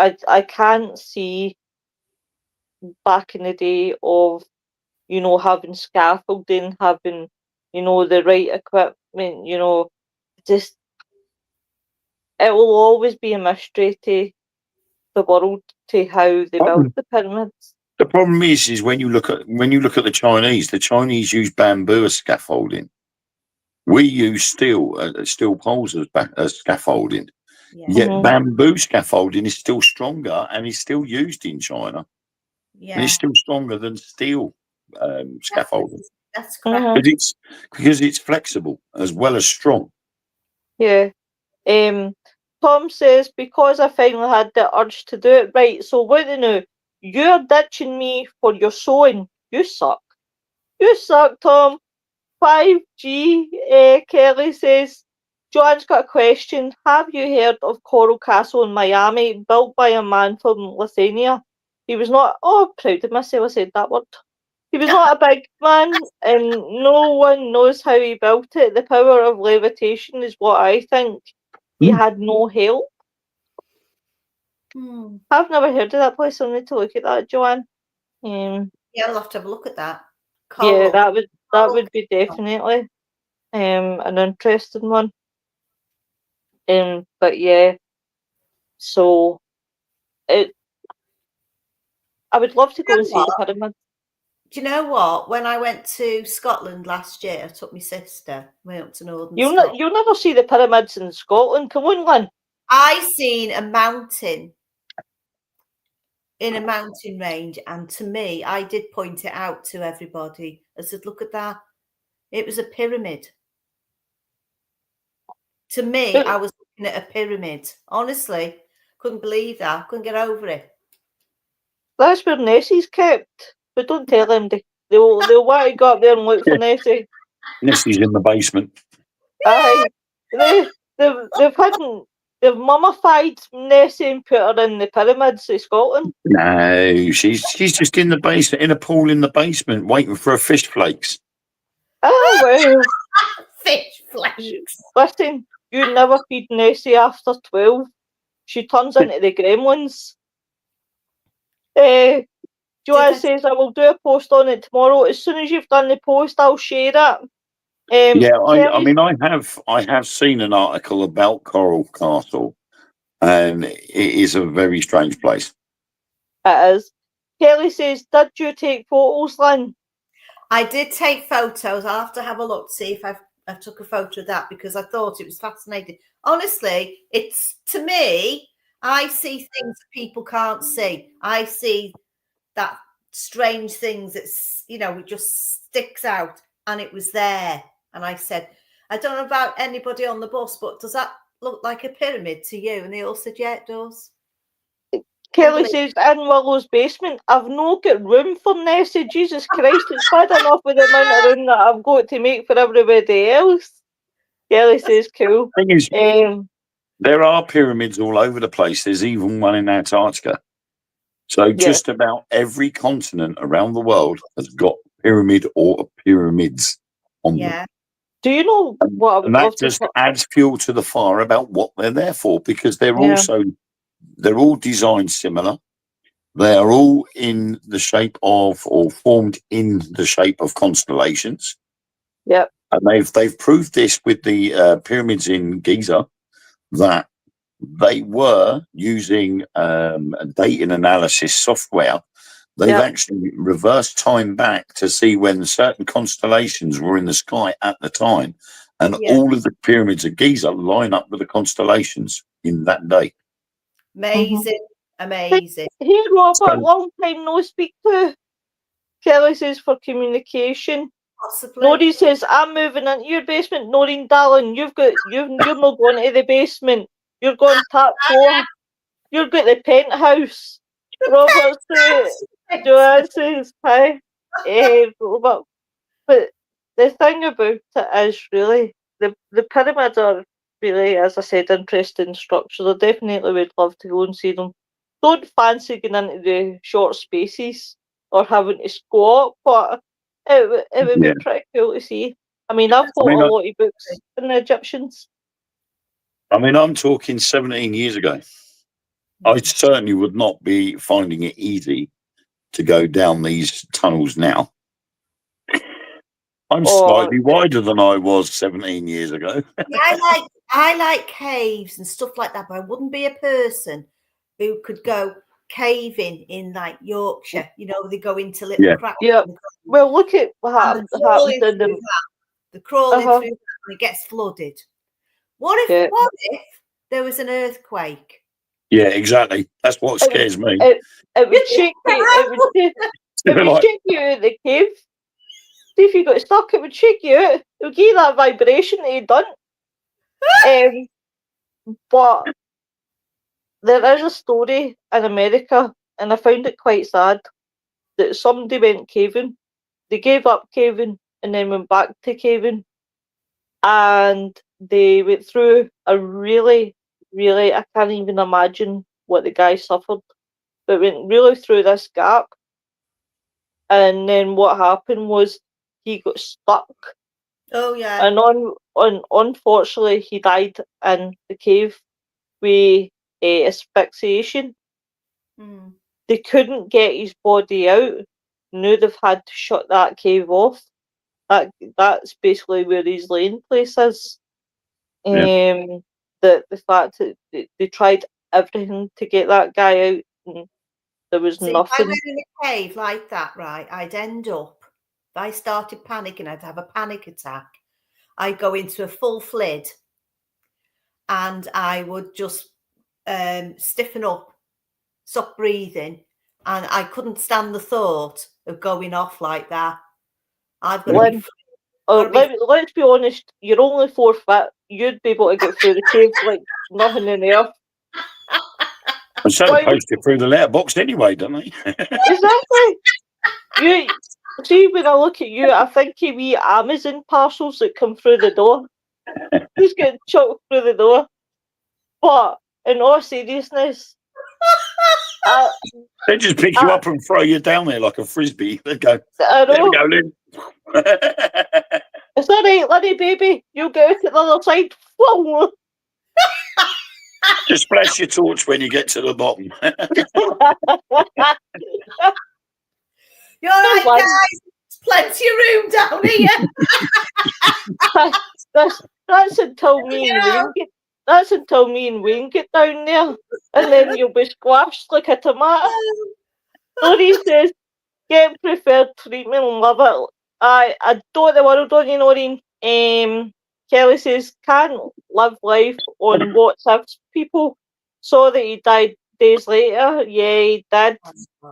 I can't see back in the day of, having scaffolding, having, the right equipment, just, it will always be a mystery to the world to how they built the pyramids. The problem is when you look at the Chinese use bamboo as scaffolding. We use steel poles as scaffolding. Yeah. Yet bamboo scaffolding is still stronger and is still used in China. Yeah. And it's still stronger than steel scaffolding. That's correct. Mhm. Because it's flexible as well as strong. Yeah. Tom says, because I finally had the urge to do it. Right, so what do you know? You're ditching me for your sewing. You suck. You suck, Tom. 5G, Kelly says, Joanne's got a question. Have you heard of Coral Castle in Miami, built by a man from Lithuania? He was not, proud of myself, I said that word. He was not a big man, and no one knows how he built it. The power of levitation is what I think. He had no help. I've never heard of that place. I need to look at that, Joanne. Yeah, I'll have to have a look at that. Yeah, that would be definitely an interesting one. But yeah, so I would love to go and see the pyramid. Do you know what? When I went to Scotland last year, I took my sister. Went up to Northern You'll never see the pyramids in Scotland. Come on, Lynn. I seen a mountain in a mountain range, and to me, I did point it out to everybody. I said, "Look at that! It was a pyramid." To me, I was looking at a pyramid. Honestly, couldn't believe that. Couldn't get over it. That's where Nessie's kept, but don't tell them. They'll want to go up there and look for Nessie. Nessie's in the basement. Aye, they've hidden. They've mummified Nessie and put her in the pyramids of Scotland. No, she's just in the basement, in a pool in the basement, waiting for her fish flakes. Oh, well. Fish flakes. Listen, you never feed Nessie after 12. She turns into the gremlins. Joanne says, I will do a post on it tomorrow. As soon as you've done the post, I'll share it. Yeah, I Kelly, mean, I have seen an article about Coral Castle, and it is a very strange place. it is. Kelly says, did you take photos, Lynn? I did take photos. I'll have to have a look to see if I took a photo of that because I thought it was fascinating. Honestly, it's, to me, I see things that people can't see. I see that strange things that's, you know, it just sticks out, and it was there. And I said, I don't know about anybody on the bus, but does that look like a pyramid to you? And they all said, yeah, it does. Kelly says, in Willow's basement, I've no got room for Nessie. Jesus Christ, it's bad enough with the amount of room that I've got to make for everybody else. Kelly says, cool. Thing is, there are pyramids all over the place. There's even one in Antarctica. So just about every continent around the world has got pyramid or pyramids on them. Do you know what I would love to... And that just adds fuel to the fire about what they're there for, because they're all designed similar. They are all in the shape of, or formed in the shape of, constellations. Yep. And they've proved this with the pyramids in Giza, that they were using a dating analysis software. They've actually reversed time back to see when certain constellations were in the sky at the time. And all of the pyramids of Giza line up with the constellations in that day. Amazing. Amazing. Hey, Robert, long time no speak to. Kelly says, for communication. Possibly. Noreen says, I'm moving into your basement. Noreen, darling, you're not going to the basement. You're going top floor. You've got the penthouse. Robert says, Joanne says, hi. Robert. But the thing about it is, really, the pyramids are really, as I said, interesting structures. I definitely would love to go and see them. Don't fancy going into the short spaces or having to squat, but it would be pretty cool to see. I mean, I've got a lot of books on the Egyptians. I mean, I'm talking 17 years ago. I certainly would not be finding it easy to go down these tunnels now. I'm slightly wider than I was 17 years ago. I like caves and stuff like that, but I wouldn't be a person who could go caving in like Yorkshire. You know, they go into little cracks. Yeah. Well, look at what happened in them. The crawling through that and it gets flooded. What if there was an earthquake? Yeah, exactly. That's what scares me. It would shake you. It would shake you out of the cave. See, if you got stuck, it would shake you out. It would give you that vibration that you done. But there is a story in America, and I found it quite sad, that somebody went caving. They gave up caving and then went back to caving. And they went through a really, I can't even imagine what the guy suffered, but went really through this gap. And then what happened was he got stuck. Oh, yeah. And unfortunately, he died in the cave with asphyxiation. They couldn't get his body out. Now they've had to shut that cave off. That's basically where his laying place is. The fact that they tried everything to get that guy out, and there was nothing. If I went in a cave like that, right, I'd end up, if I started panicking, I'd have a panic attack. I'd go into a full flid and I would just stiffen up, stop breathing, and I couldn't stand the thought of going off like that. I've got to let's be honest, you're only 4 foot. You'd be able to get through the cave like nothing in there. I'm so posted through the letterbox anyway, don't they? Exactly. You see, when I look at you, I think of wee Amazon parcels that come through the door. Just get chucked through the door. But in all seriousness, I, They just pick you up and throw you down there like a frisbee. They go, I there we know. go, Lynn. It's all right, Lenny, baby. You'll go to the other side. Whoa. Just flash your torch when you get to the bottom. You're all right, Like- guys. There's plenty of room down here. that's until me and Wayne get. That's until me and Wayne get down there, and then you'll be squashed like a tomato. Nori says, "Get preferred treatment, love it." I don't the world on you, Noreen. Kelly says, "Can't live life on WhatsApp people." Saw that he died days later. Yeah, he did.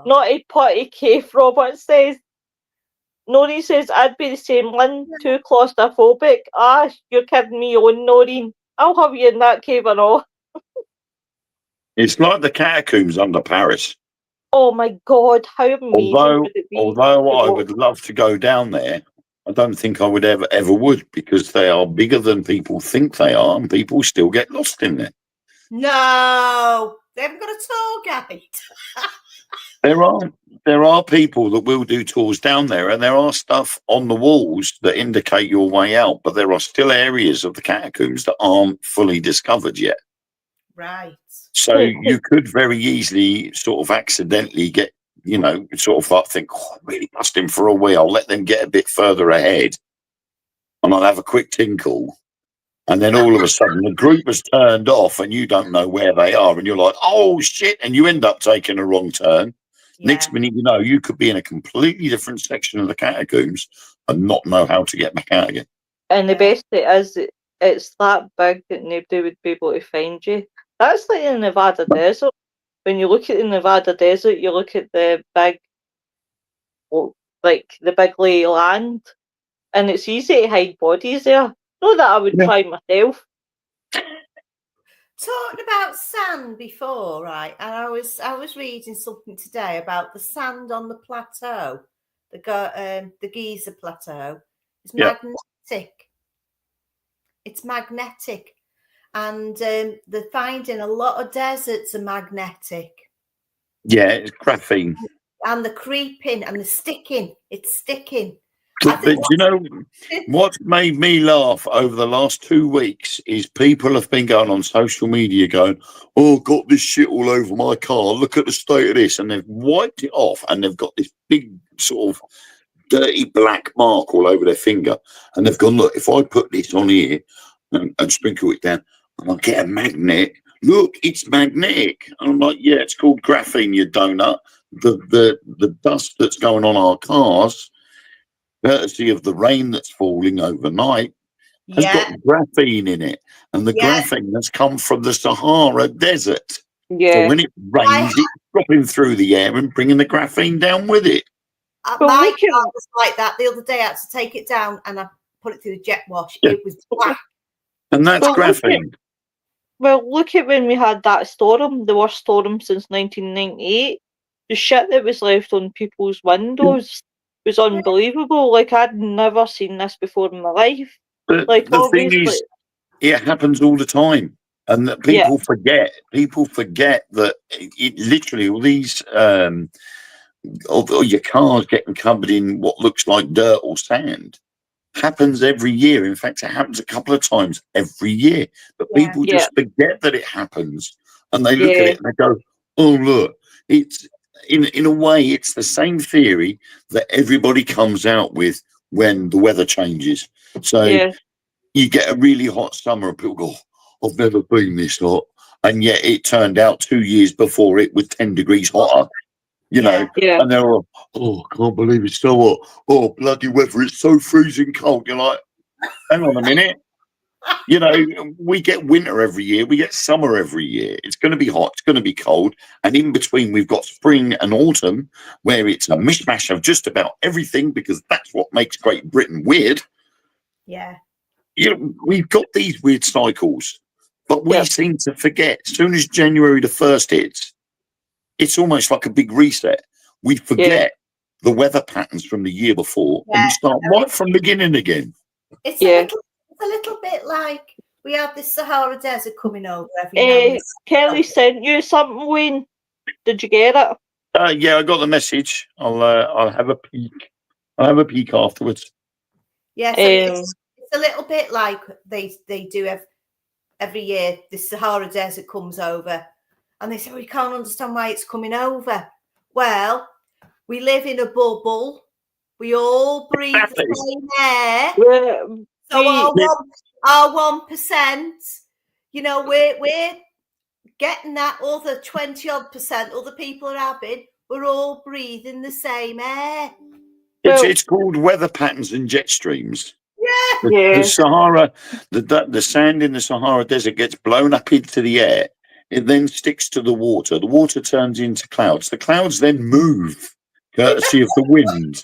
Not a potty cave, Robert says. Noreen says, "I'd be the same, Lynn, too claustrophobic." Ah, you're kidding me on, Noreen. I'll have you in that cave and all. It's like the catacombs under Paris. Oh my God, how amazing would it be? Although I would love to go down there, I don't think I would ever would, because they are bigger than people think they are, and people still get lost in there. No, they haven't got a tour guide. There are people that will do tours down there, and there are stuff on the walls that indicate your way out, but there are still areas of the catacombs that aren't fully discovered yet. Right. So you could very easily sort of accidentally get, sort of like think, I'm really busting for a wee. I'll let them get a bit further ahead and I'll have a quick tinkle. And then all of a sudden the group has turned off and you don't know where they are. And you're like, oh, shit. And you end up taking a wrong turn. Yeah. Next minute, you could be in a completely different section of the catacombs and not know how to get back out again. And the best it is, it's that big that nobody would be able to find you. That's like the Nevada desert. When you look at the Nevada desert, you look at the big, the big lay land, and it's easy to hide bodies there. Not that I would try myself. Talking about sand before, right? And I was reading something today about the sand on the plateau, the Giza plateau. It's magnetic. It's magnetic. And they're finding a lot of deserts are magnetic. Yeah, it's graphene. And the creeping and the sticking. It's sticking. But you know, what made me laugh over the last 2 weeks is people have been going on social media going, oh, got this shit all over my car. Look at the state of this. And they've wiped it off and they've got this big sort of dirty black mark all over their finger. And they've gone, look, if I put this on here and sprinkle it down, and I'll get a magnet. Look, it's magnetic. And I'm like, yeah, it's called graphene, you donut. The dust that's going on our cars, courtesy of the rain that's falling overnight, has got graphene in it. And the graphene has come from the Sahara Desert. Yeah. So when it rains, it's dropping through the air and bringing the graphene down with it. My car was like that the other day. I had to take it down and I put it through the jet wash. Yeah. It was black. And that's graphene. Look at when we had that storm, the worst storm since 1998. The shit that was left on people's windows was unbelievable. Like, I'd never seen this before in my life. But like, the thing is, it happens all the time. And that people forget. People forget that it literally, all these, your cars getting covered in what looks like dirt or sand, happens every year. In fact, it happens a couple of times every year. But people just forget that it happens. And they look at it and they go, oh, look, it's in a way, it's the same theory that everybody comes out with when the weather changes. So you get a really hot summer and people go, I've never been this hot. And yet it turned out 2 years before it was 10 degrees hotter. And they're all, oh, I can't believe it's so hot. Oh, bloody weather, it's so freezing cold. You're like, hang on a minute. We get winter every year. We get summer every year. It's going to be hot. It's going to be cold. And in between, we've got spring and autumn, where it's a mishmash of just about everything, because that's what makes Great Britain weird. Yeah. We've got these weird cycles, but we seem to forget. As soon as January the 1st hits, it's almost like a big reset. We forget the weather patterns from the year before and we start right from the beginning again. It's a little bit like we have this Sahara Desert coming over every now and then. Kelly sent you something, Wayne. Did you get it? Yeah, I got the message. I'll have a peek. I'll have a peek afterwards. Yeah, so it's a little bit like they do every year. The Sahara Desert comes over, and they say we can't understand why it's coming over. Well, we live in a bubble. We all breathe the same air. So our 1%, you know, we're getting that other 20-odd% other people are having. We're all breathing the same air. It's called weather patterns and jet streams. Yeah. The Sahara, the sand in the Sahara Desert gets blown up into the air. It then sticks to the water. The water turns into clouds. The clouds then move, courtesy of the wind.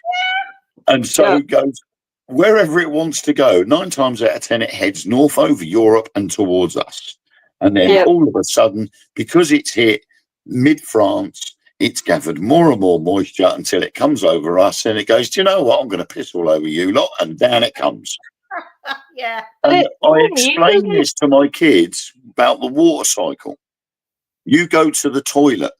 And so it goes wherever it wants to go. 9 times out of 10, it heads north over Europe and towards us. And then all of a sudden, because it's hit mid-France, it's gathered more and more moisture until it comes over us and it goes, do you know what? I'm going to piss all over you lot. And down it comes. Yeah. And I explain this to my kids about the water cycle. You go to the toilet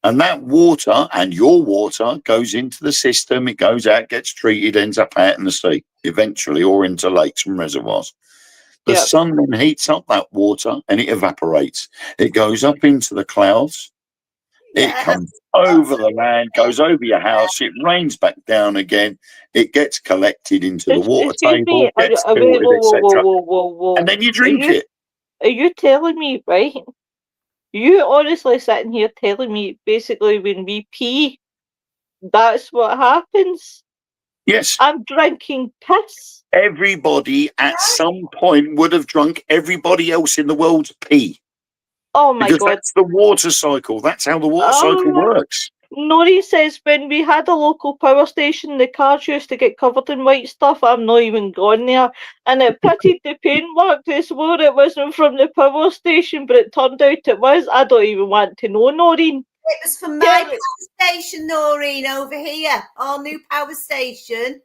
and that water and your water goes into the system. It goes out, gets treated, ends up out in the sea eventually, or into lakes and reservoirs. The sun then heats up that water and it evaporates. It goes up into the clouds. It comes over the land, goes over your house. It rains back down again. It gets collected into the water table, gets filtered, etc. And then you drink it. Are you telling me, right? You honestly sitting here telling me basically when we pee, that's what happens? Yes. I'm drinking piss. Everybody at some point would have drunk everybody else in the world's pee. Oh my God. That's the water cycle. That's how the water cycle works. Nori says when we had a local power station, the cars used to get covered in white stuff. I'm not even gone there. And it pitied the paintwork. They swore it wasn't from the power station, but it turned out it was. I don't even want to know, Noreen. It was from my power station, Noreen, over here. Our new power station,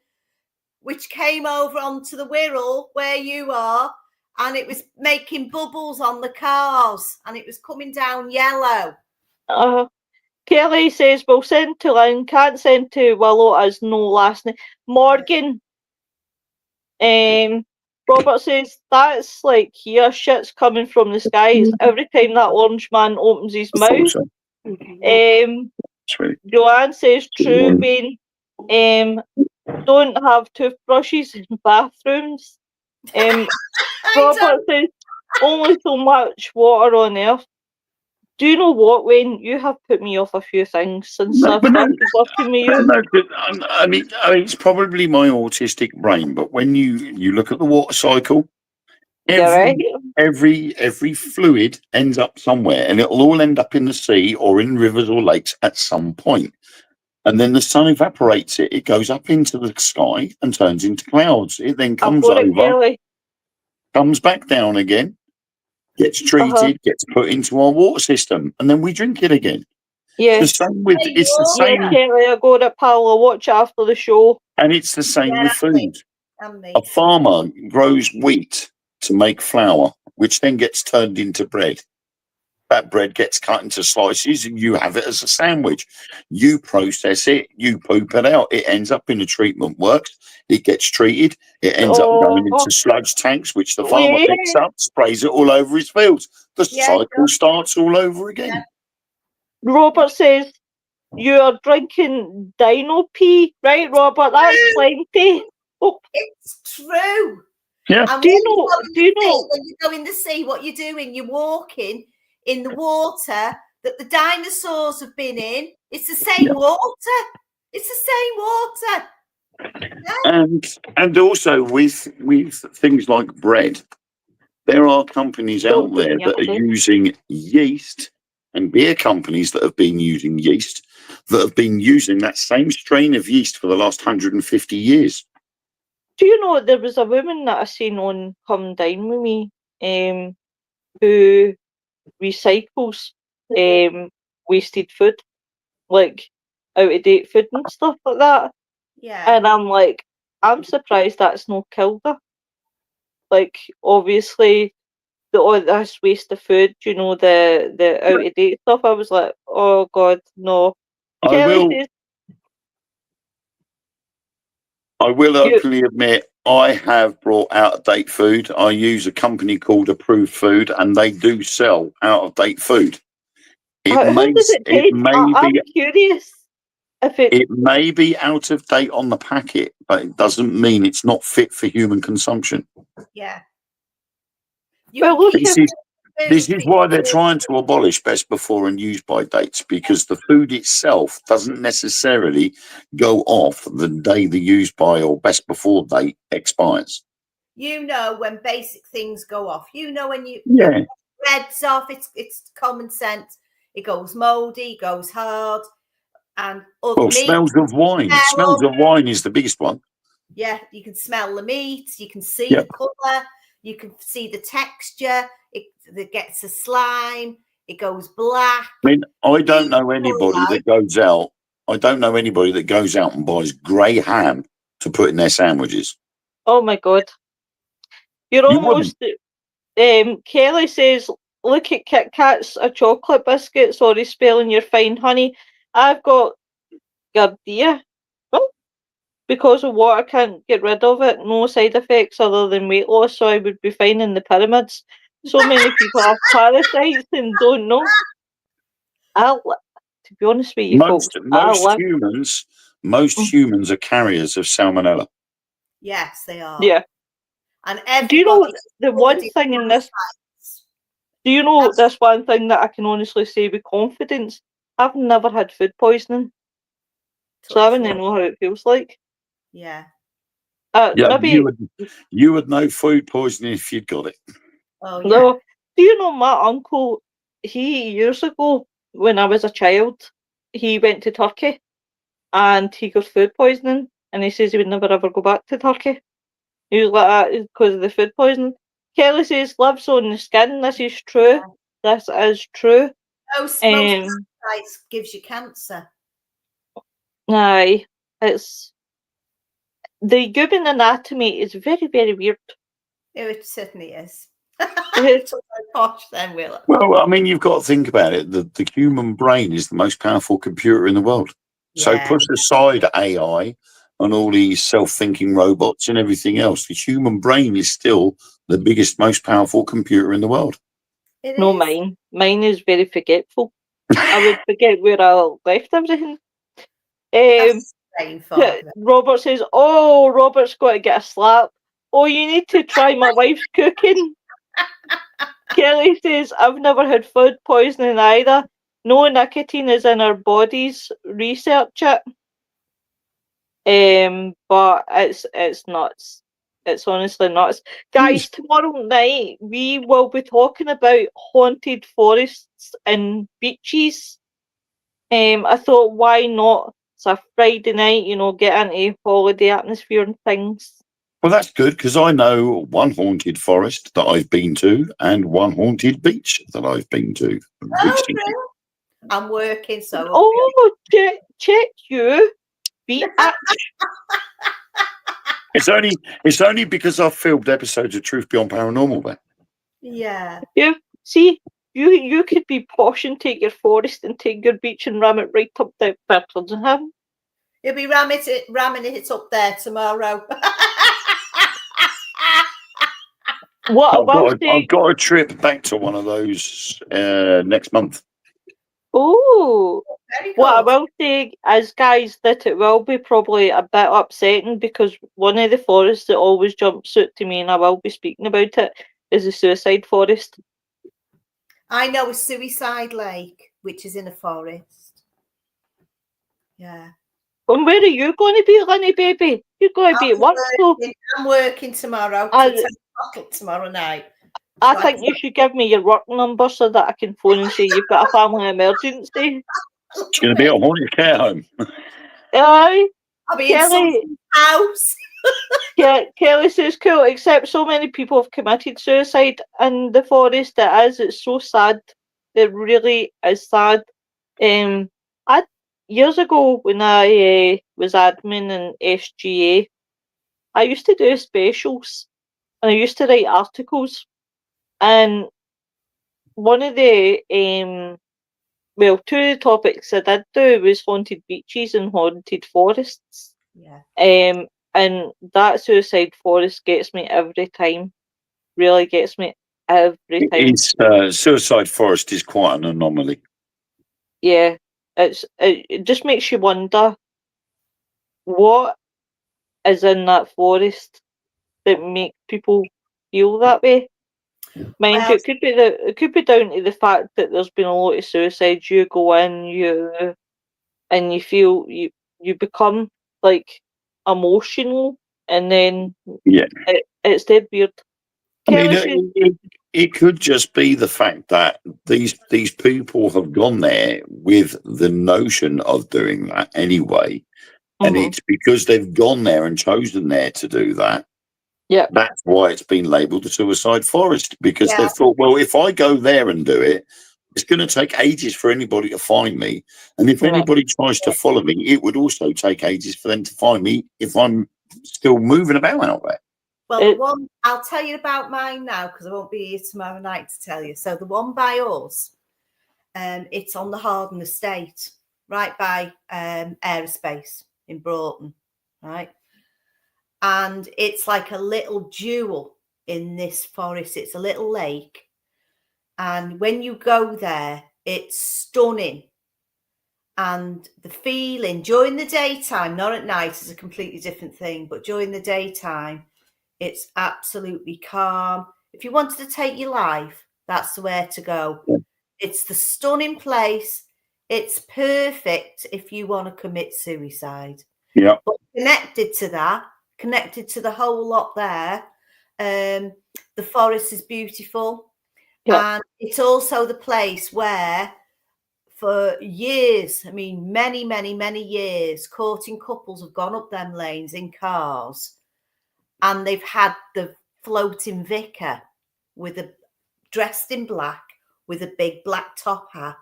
which came over onto the Wirral, where you are. And it was making bubbles on the cars, and it was coming down yellow. Kelly says, we'll send to Lynn, can't send to Willow as no last name. Morgan. Robert says, that's like here, shit's coming from the skies. Every time that orange man opens his mouth. Joanne says, true, Wayne. Don't have toothbrushes in bathrooms. Robert says, only so much water on earth. Do you know what, Wayne? You have put me off a few things since I've started working with you. I mean, it's probably my autistic brain, but when you look at the water cycle, every fluid ends up somewhere, and it'll all end up in the sea or in rivers or lakes at some point. And then the sun evaporates it. It goes up into the sky and turns into clouds. It then comes over, comes back down again, gets treated, gets put into our water system, and then we drink it again. Yeah. It's the same. I go to Paolo, watch after the show. And it's the same with food. A farmer grows wheat to make flour, which then gets turned into bread. That bread gets cut into slices and you have it as a sandwich. You process it, you poop it out. It ends up in a treatment works. It gets treated. It ends up going into sludge tanks, which the farmer picks up, sprays it all over his fields. The cycle starts all over again. Robert says, you are drinking dino pee, right, Robert? That's plenty. Oh. It's true. Yeah. And do you know when you go in the sea, what you're doing, you're walking in the water that the dinosaurs have been in. It's the same water. It's the same water. Yeah. And also with things like bread, there are companies out there that are using yeast, and beer companies that have been using yeast, that have been using that same strain of yeast for the last 150 years. Do you know there was a woman that I seen on Come Dine With Me who recycles wasted food, like out-of-date food and stuff like that. Yeah. And I'm like, I'm surprised that's not killed her. like obviously all this waste of food, you know, the out of date stuff. I was like, oh God, no. I Kelly will. says I will you. openly admit I have brought out of date food. I use a company called Approved Food, and they do sell out of date food. It How may does it it taste? may I'm be curious if it. it may be out of date on the packet, but it doesn't mean it's not fit for human consumption. Yeah. You Well, can look keep This if is food this for is why they're your- trying to abolish best before and use by dates, because the food itself doesn't necessarily go off the day the use by or best before date expires. You know when basic things go off. You know when Yeah. bread's off. It's common sense. It goes mouldy, goes hard, and other Well, meat. smells of wine. Smells of wine is the biggest one. Yeah, you can smell the meat. You can see Yeah. the colour. You can see the texture. It gets a slime. It goes black. I mean, I don't You know anybody that goes out. I don't know anybody that goes out and buys grey ham to put in their sandwiches. Oh my God, you're You wouldn't. almost. Kelly says, "Look at Kit Kats, a chocolate biscuit." Sorry, spelling your fine, honey. I've got Gardia. Well, because of what I can't get rid of it. No side effects other than weight loss, so I would be fine in the pyramids. So many people have parasites and don't know. To be honest with you, folks, I Most live. humans are carriers of salmonella. Yes, they are. Yeah. And Do you know everybody. the one thing in this? Do you know this one thing that I can honestly say with confidence? I've never had food poisoning, so I wouldn't know how it feels like. Yeah. Yeah, Maybe you would know food poisoning if you'd got it. Oh yeah. no. Do you know my uncle? He years ago, when I was a child, he went to Turkey and he got food poisoning, and he says he would never ever go back to Turkey. He was like that because of the food poisoning. Kelly says lives on the skin. This is true. This is true. Most parasites gives you cancer. Aye, it's the human anatomy is very, very weird. It certainly is. It's Posh then, Will. Well, I mean, you've got to think about it. The human brain is the most powerful computer in the world. So Yeah. push aside AI and all these self-thinking robots and everything else. The human brain is still the biggest, most powerful computer in the world. It no is. mine. Mine is very forgetful. I would forget where I left everything. That's the main part of it. Robert says, "Oh, Robert's got to get a slap. Oh, you need to try my wife's cooking." Kelly says, "I've never had food poisoning either. No nicotine is in our bodies. Research it." But it's nuts. It's honestly nuts. Guys, tomorrow night we will be talking about haunted forests and beaches. I thought, why not? It's a Friday night, you know, get into holiday atmosphere and things. Well, that's good because I know one haunted forest that I've been to and one haunted beach that I've been to recently. Really? I'm working, so Oh, check you, bitch. It's only because I've filmed episodes of Truth Beyond Paranormal there. yeah. You see, you could be posh and take your forest and take your beach and ram it right up the Bertrand's and heaven. You'll be ramming it up there tomorrow. What I will say, I've got a trip back to one of those next month. oh, Very what I good. will say is, guys, that it will be probably a bit upsetting because one of the forests that always jumps out to me, and I will be speaking about it, is the suicide forest. I know a suicide lake, which is in a forest. Yeah. And where are you going to be, honey baby? You're going to be at work, so I'm working tomorrow. Tomorrow night. I think you should give me your work number so that I can phone and say you've got a family emergency. It's going to be a haunted care home. Aye, I'll be in Kelly. someone's house. Yeah, Kelly says cool, except so many people have committed suicide in the forest. It's so sad. It really is sad. I years ago when I was admin in SGA, I used to do specials, and I used to write articles. And one of the two of the topics I did do was haunted beaches and haunted forests. Yeah. And that suicide forest gets me every time. Really gets me every time. Suicide Forest is quite an anomaly. Yeah, it just makes you wonder what is in that forest that makes people feel that way. Mind Well, you, it could be down to the fact that there's been a lot of suicides. You go in, and you feel you become like emotional, and then Yeah. it's dead weird. I mean, Tell us it could just be the fact that these people have gone there with the notion of doing that anyway, and Mhm. it's because they've gone there and chosen there to do that. Yeah. That's why it's been labelled the suicide forest, because Yeah. they've thought, well, if I go there and do it, it's going to take ages for anybody to find me, and if Yeah. anybody tries to follow me, it would also take ages for them to find me if I'm still moving about out there. Well, the one I'll tell you about mine now because I won't be here tomorrow night to tell you. So the one by us, it's on the Harden Estate, right by Aerospace in Broughton, right? And it's like a little jewel in this forest. It's a little lake. And when you go there, it's stunning. And the feeling during the daytime, not at night, is a completely different thing. But during the daytime, it's absolutely calm. If you wanted to take your life, that's where to go. Yeah. It's the stunning place. It's perfect if you want to commit suicide. Yeah. But connected to that, connected to the whole lot there, the forest is beautiful. Yeah. And it's also the place where for years, I mean, many, many, many years, courting couples have gone up them lanes in cars and they've had the floating vicar dressed in black with a big black top hat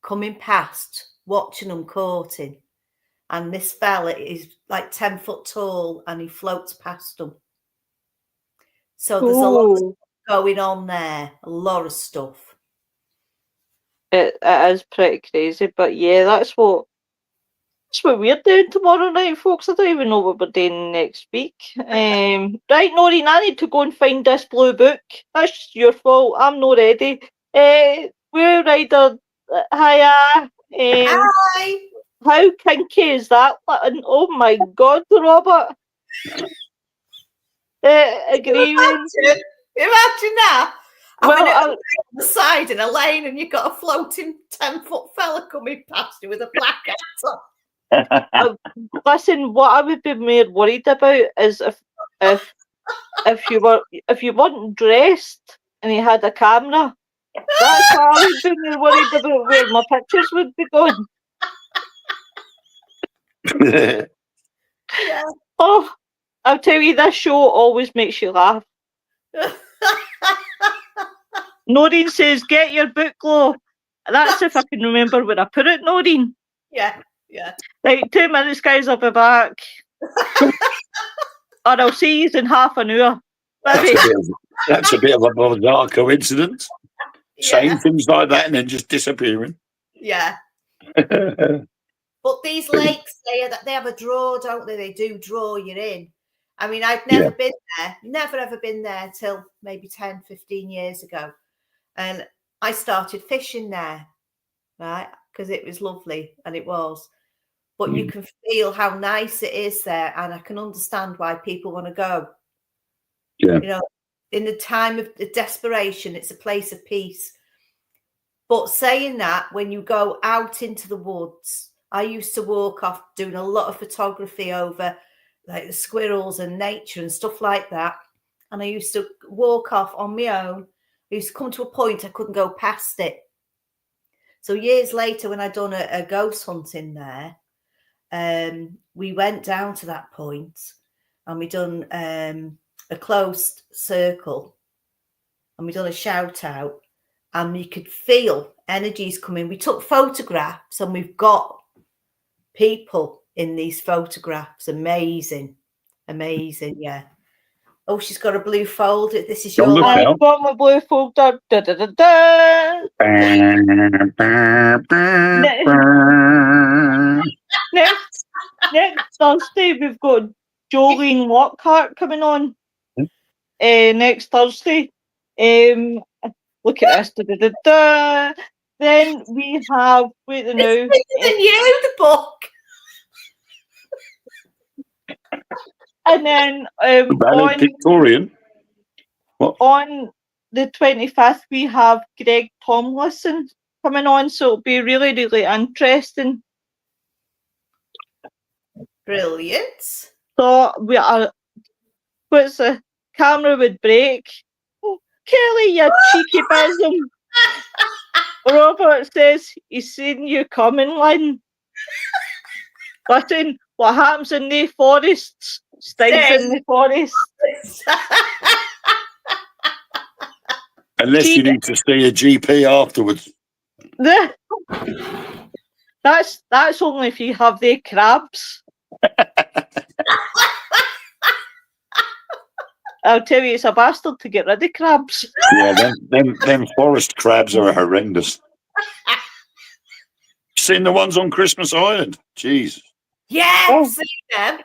coming past, watching them courting. And this fella is like 10 foot tall and he floats past them. So there's a lot of stuff going on there, a lot of stuff. It is pretty crazy, but yeah, that's what we're doing tomorrow night, folks. I don't even know what we're doing next week. Right, Noreen, I need to go and find this blue book. That's your fault. I'm not ready. We're Rider, hiya. Hi! How kinky is that? Oh my God, Robert. Agreeing. Imagine that. Well, on the side in a lane and you've got a floating 10-foot fella coming past you with a black hat on. Listen, what I would be more worried about is if you weren't dressed and you had a camera. That's what I would be more worried about, where my pictures would be going. Yeah. Oh, I'll tell you, this show always makes you laugh. Noreen says, "Get your book glow." That's if I can remember where I put it, Noreen. Yeah. Right, 2 minutes, guys. I'll be back. Or I'll see you in half an hour. That's a bit of a bizarre coincidence. Yeah. Saying things like that and then just disappearing. Yeah. But these lakes, they have a draw, don't they? They do draw you in. I mean, I'd never been there, never ever been there till maybe 10, 15 years ago. And I started fishing there, right? Because it was lovely, and it was. But you can feel how nice it is there, and I can understand why people want to go. Yeah. You know, in the time of desperation, it's a place of peace. But saying that, when you go out into the woods, I used to walk off doing a lot of photography over like the squirrels and nature and stuff like that. And I used to walk off on my own. I used to come to a point I couldn't go past it. So years later, when I'd done a ghost hunt in there, we went down to that point and we done a closed circle and we done a shout out and you could feel energies coming. We took photographs and we've got people in these photographs. Amazing, yeah. Oh, she's got a blue folder. This is Don't your look life. out. I've got my blue folder. Da, da, da, da. Next Thursday, we've got Jolene Lockhart coming on. Next Thursday. Look at this. Da, da, da, da. Then we have, wait a It's minute. bigger than you, the book. And then Valedictorian. What? on the 25th, we have Greg Tomlinson coming on, so it'll be really, really interesting. Brilliant. So we are, what's the camera would break. Oh, Kelly, you cheeky bosom. Robert says he's seen you coming, Lynn. Listen, what happens in the forests stays in the forest. Unless you need to see a GP afterwards. That's only if you have the crabs. I'll tell you, it's a bastard to get rid of crabs. Yeah, them forest crabs are horrendous. Seen the ones on Christmas Island? Jeez. Yeah, Oh. I've seen them.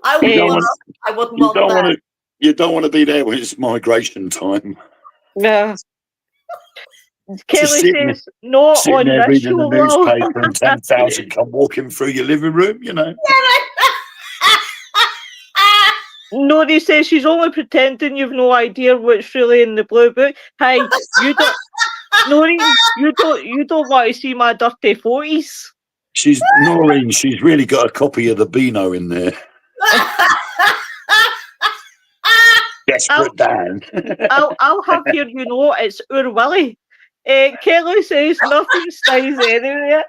I wouldn't want that. You don't want to be there when it's migration time. Yeah. Kelly sitting- says, no Sitting on there this reading the show, love. newspaper and 10,000 come walking through your living room, you know. Nori says she's only pretending you've no idea what's really in the blue book. Hey, you don't, Nori, you don't want to see my dirty 40s. Noreen, she's really got a copy of the Beano in there. Desperate Dan. I'll have here, you know, it's Ur Willie. Kelly says nothing stays anywhere.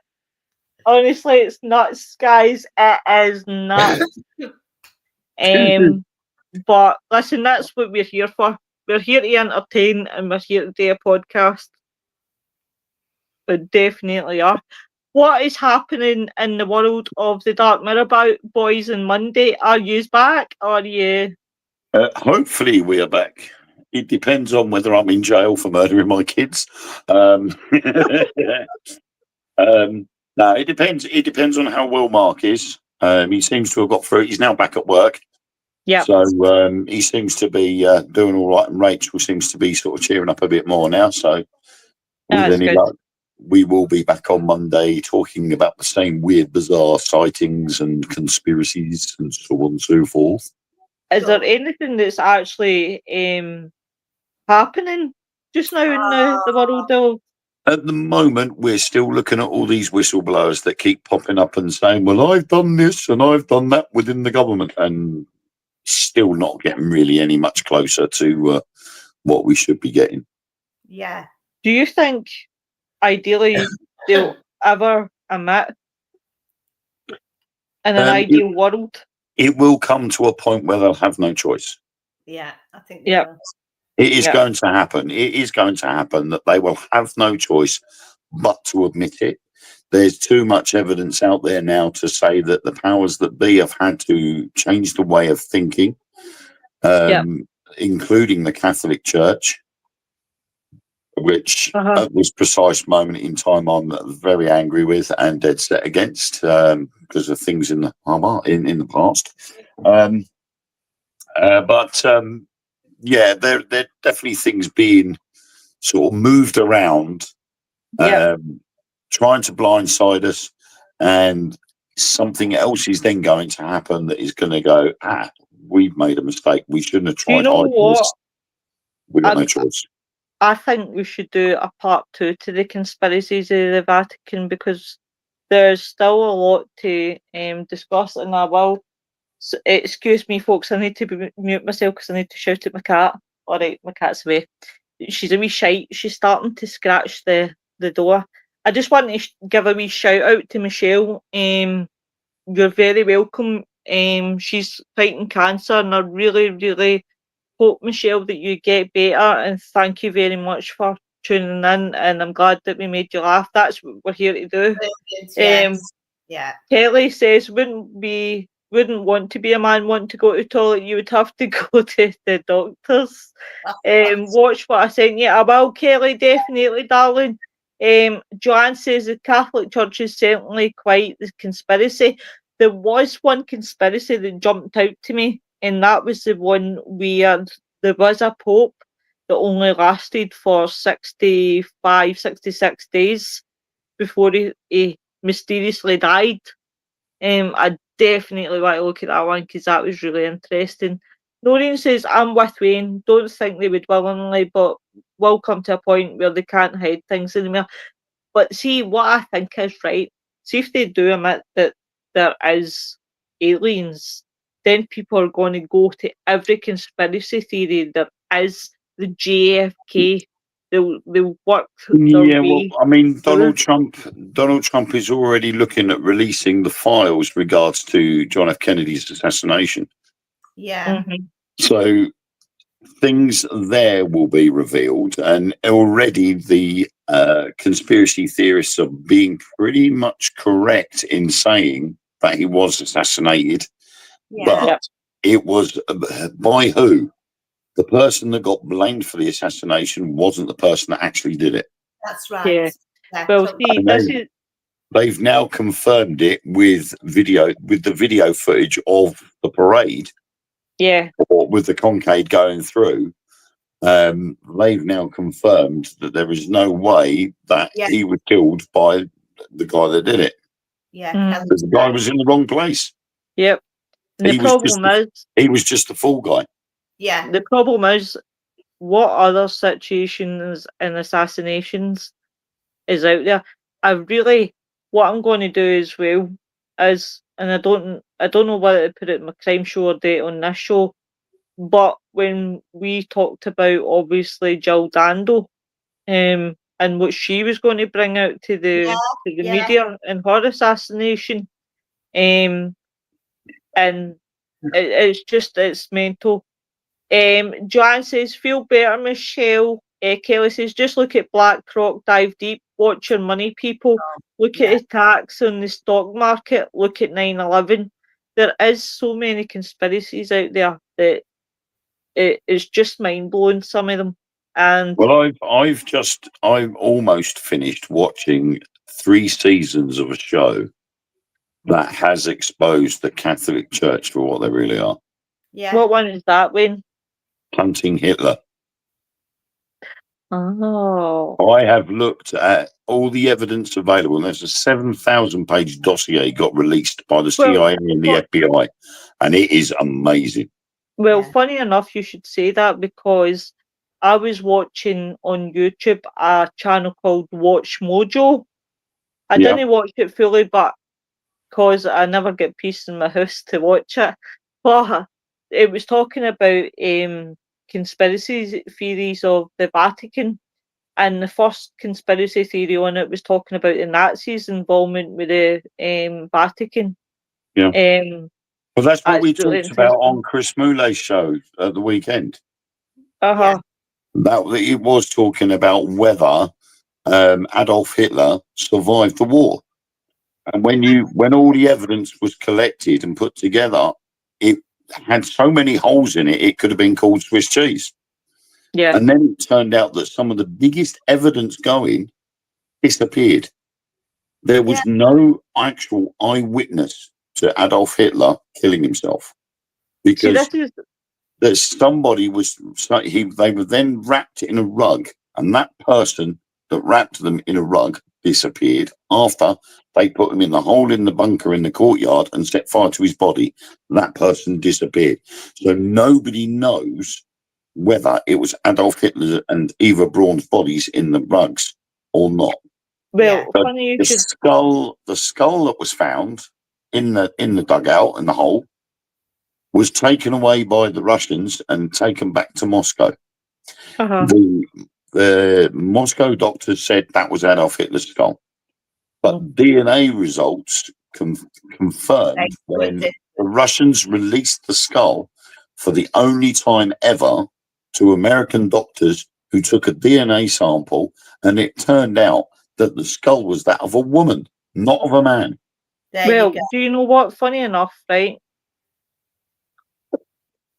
Honestly, it's nuts, guys. It is nuts. But listen, that's what we're here for. We're here to entertain and we're here to do a podcast. We definitely are. What is happening in the world of the Dark Mirror boys on Monday? Are you back or are you? Hopefully we are back. It depends on whether I'm in jail for murdering my kids. No, it depends. It depends on how well Mark is. He seems to have got through. He's now back at work. Yeah. So he seems to be doing all right, and Rachel seems to be sort of cheering up a bit more now. So with any luck, we will be back on Monday talking about the same weird, bizarre sightings and conspiracies and so on and so forth. Is there anything that's actually happening just now in the world of? At the moment, we're still looking at all these whistleblowers that keep popping up and saying, well, I've done this and I've done that within the government, and still not getting really any much closer to what we should be getting. Yeah. Do you think, ideally, they'll ever admit in an ideal world? It will come to a point where they'll have no choice. Yeah, I think. Yeah. It is going to happen. It is going to happen that they will have no choice but to admit it. There's too much evidence out there now to say that the powers that be have had to change the way of thinking, including the Catholic Church, which at this precise moment in time I'm very angry with and dead set against because of things in the past. There are definitely things being sort of moved around, trying to blindside us, and something else is then going to happen that is going to go, we've made a mistake. We shouldn't have tried. You know what? We got no choice. I think we should do a part 2 to the conspiracies of the Vatican, because there's still a lot to discuss, and I will. So, excuse me, folks, I need to mute myself because I need to shout at my cat. All right, my cat's away. She's a wee shite. She's starting to scratch the door. I just want to give a wee shout out to Michelle. You're very welcome. She's fighting cancer, and I really, really hope, Michelle, that you get better, and thank you very much for tuning in, and I'm glad that we made you laugh. That's what we're here to do. Yes. Yeah. Kelly says, wouldn't we wouldn't want to be a man wanting to go to the toilet, you would have to go to the doctors. Watch what I sent you. I will, Kelly, definitely, darling. Joanne says the Catholic Church is certainly quite the conspiracy. There was one conspiracy that jumped out to me, and that was the one where there was a pope that only lasted for 65, 66 days before he mysteriously died. I definitely want to look at that one because that was really interesting. Noreen says, I'm with Wayne. Don't think they would willingly, but will come to a point where they can't hide things anymore. But see, what I think is right, see if they do admit that there is aliens, then people are going to go to every conspiracy theory there is, the JFK. They'll work their Yeah, well, way I mean, through. Donald Trump is already looking at releasing the files regards to John F. Kennedy's assassination. Yeah. Mhm. So things there will be revealed, and already the conspiracy theorists are being pretty much correct in saying that he was assassinated, Yeah. but Yep. it was by who? The person that got blamed for the assassination wasn't the person that actually did it. That's right. Yeah. Yeah, Well, totally. see, this is They've now confirmed it with the video footage of the parade, yeah. or with the concade going through. They've now confirmed that there is no way that Yeah. he was killed by the guy that did it. Yeah. Mm. Kelly's Because the guy right. was in the wrong place. Yep. And He was just a fool guy. Yeah. the problem is, what other situations and assassinations is out there? What I'm going to do as well is, and I don't know whether to put it in my crime show or date on this show, but when we talked about obviously Jill Dando, and what she was going to bring out to the Yeah. media and her assassination, and it's mental. Joanne says, feel better, Michelle. Kelly says, just look at BlackRock, dive deep, watch your money, people. Look Yeah. at attacks on the stock market, look at 9/11. There is so many conspiracies out there that it's just mind blowing, some of them. And Well, I've almost finished watching 3 seasons of a show that has exposed the Catholic Church for what they really are. Yeah. what one is that, Wayne? Hunting Hitler. Oh. I have looked at all the evidence available, and there's a 7,000-page dossier got released by the CIA and the FBI, and it is amazing. Well, Yeah. funny enough, you should say that, because I was watching on YouTube a channel called Watch Mojo. I Yeah. didn't watch it fully, but because I never get peace in my house to watch it. But it was talking about conspiracy theories of the Vatican, and the first conspiracy theory on it was talking about the Nazis' involvement with the Vatican. Yeah. Well, that's what It's we really talked about interesting. on Chris Moulet's show at the weekend. Uh-huh. That it was talking about whether Adolf Hitler survived the war. And when all the evidence was collected and put together, it had so many holes in it, it could have been called Swiss cheese. Yeah. And then it turned out that some of the biggest evidence going disappeared. There was no actual eyewitness to Adolf Hitler killing himself, See, because this is that somebody they were then wrapped in a rug, and that person that wrapped them in a rug disappeared after they put him in the hole in the bunker in the courtyard and set fire to his body. That person disappeared. So nobody knows whether it was Adolf Hitler and Eva Braun's bodies in the rugs or not. well, So funny you the should. skull that was found in the dugout in the hole was taken away by the Russians and taken back to Moscow. Uh-huh. The Moscow doctors said that was Adolf Hitler's skull, but DNA results confirmed when the Russians released the skull for the only time ever to American doctors who took a DNA sample, and it turned out that the skull was that of a woman, not of a man. There Well, you go. do you know what? Funny enough, right?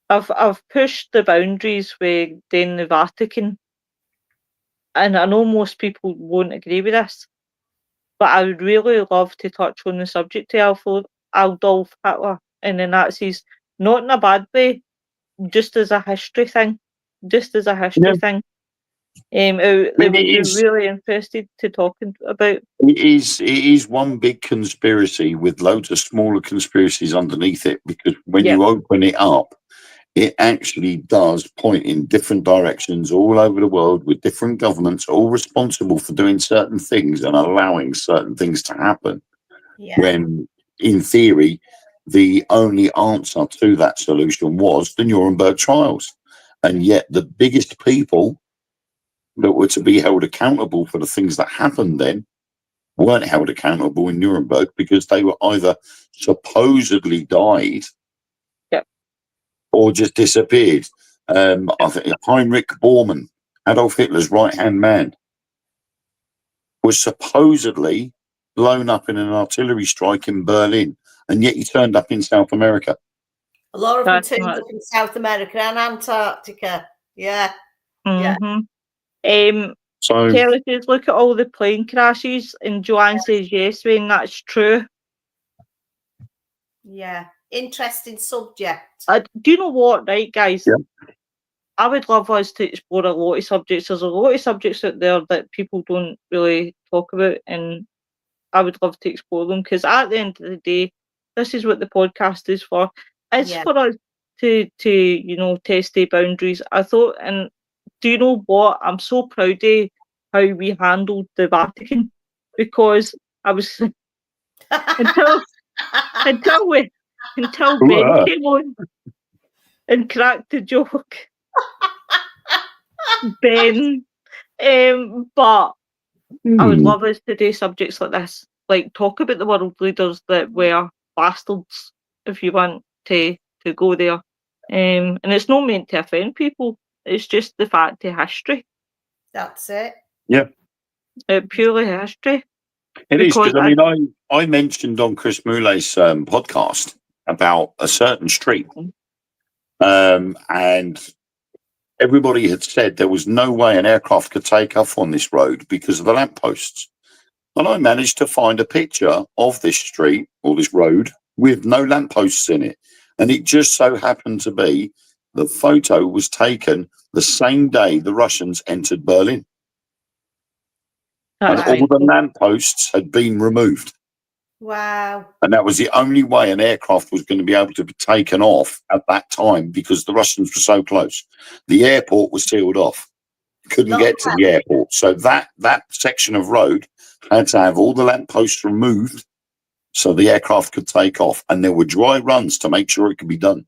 I've pushed the boundaries with doing the Vatican, and I know most people won't agree with this, but I would really love to touch on the subject of Adolf Hitler and the Nazis, not in a bad way, just as a history thing. Yeah. They mean, will it be is. really interested to talking about. It is one big conspiracy with loads of smaller conspiracies underneath it, because when Yeah, you open it up, it actually does point in different directions all over the world, with different governments all responsible for doing certain things and allowing certain things to happen. Yeah. When, in theory, the only answer to that solution was the Nuremberg trials. And yet the biggest people that were to be held accountable for the things that happened then weren't held accountable in Nuremberg, because they were either supposedly died yeah, or just disappeared. I think Heinrich Bormann, Adolf Hitler's right-hand man, was supposedly blown up in an artillery strike in Berlin, and yet he turned up in South America. A lot of them that's turned not. up in South America and Antarctica. Yeah. Yeah. So, Kelly says, look at all the plane crashes, and Joanne says, yes, Wayne, that's true. Yeah. Interesting subject. Do you know what, right, guys? Yeah. I would love us to explore a lot of subjects. There's a lot of subjects out there that people don't really talk about, and I would love to explore them, because at the end of the day, this is what the podcast is for. It's Yeah. for us to test the boundaries. I thought, and do you know what? I'm so proud of how we handled the Vatican, because I was until Ben Wow. came on and cracked the joke. Ben, but I would love us to do subjects like this, like talk about the world leaders that were bastards, if you want to go there. And it's not meant to offend people. It's just the fact of history. That's it. Yeah. Purely history. It is, Because because I mean, I mentioned on Chris Moulet's podcast about a certain street, and everybody had said there was no way an aircraft could take off on this road because of the lampposts. And I managed to find a picture of this street or this road with no lampposts in it. And it just so happened to be the photo was taken the same day the Russians entered Berlin. that's And all the mental. lampposts had been removed. Wow. And that was the only way an aircraft was going to be able to be taken off at that time, because the Russians were so close. The airport was sealed off. Couldn't get to the airport. So that section of road had to have all the lampposts removed so the aircraft could take off. And there were dry runs to make sure it could be done.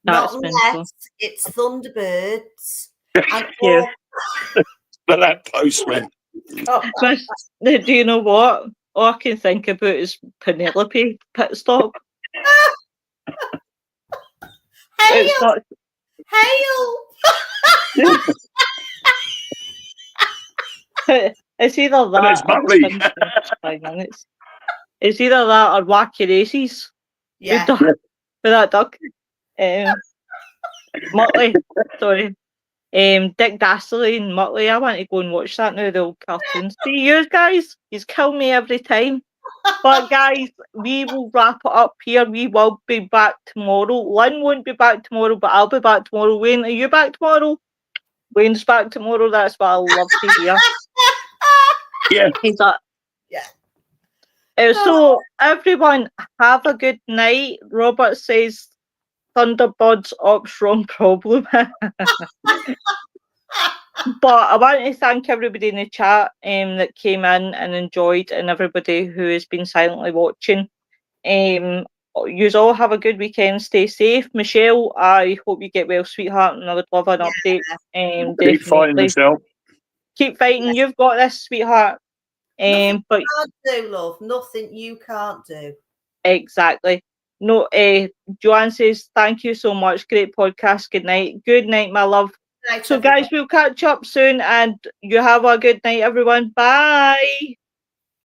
Not That's mental. unless it's Thunderbirds. And Yeah. The lampposts went. But do you know what? All I can think about is Penelope pit stop. It's Hail! not. Hail! It's either And it's that. I've Muttley. just finished 5 minutes. It's either that or wacky races. Yeah. With that duck. Muttley. Sorry. Dick Dastardly and Muttley. I want to go and watch that now, the old cartoons. See you guys. He's killed me every time. But guys, we will wrap it up here. We will be back tomorrow. Lynn won't be back tomorrow, but I'll be back tomorrow. Wayne, are you back tomorrow? Wayne's back tomorrow. That's what I love to hear. Yeah. He's like, yeah. So everyone, have a good night. Robert says Thunderbirds ops wrong problem. But I want to thank everybody in the chat that came in and enjoyed, and everybody who has been silently watching. You all have a good weekend. Stay safe. Michelle, I hope you get well, sweetheart, and I would love an update. Keep fighting, Definitely. Michelle. Keep fighting. You've got this, sweetheart. Nothing But you can't do, love. Nothing you can't do. Exactly. No, Joanne says, thank you so much. Great podcast. Good night. Good night, my love. Night, So, guys, we'll catch up soon, and you have a good night, everyone. Bye.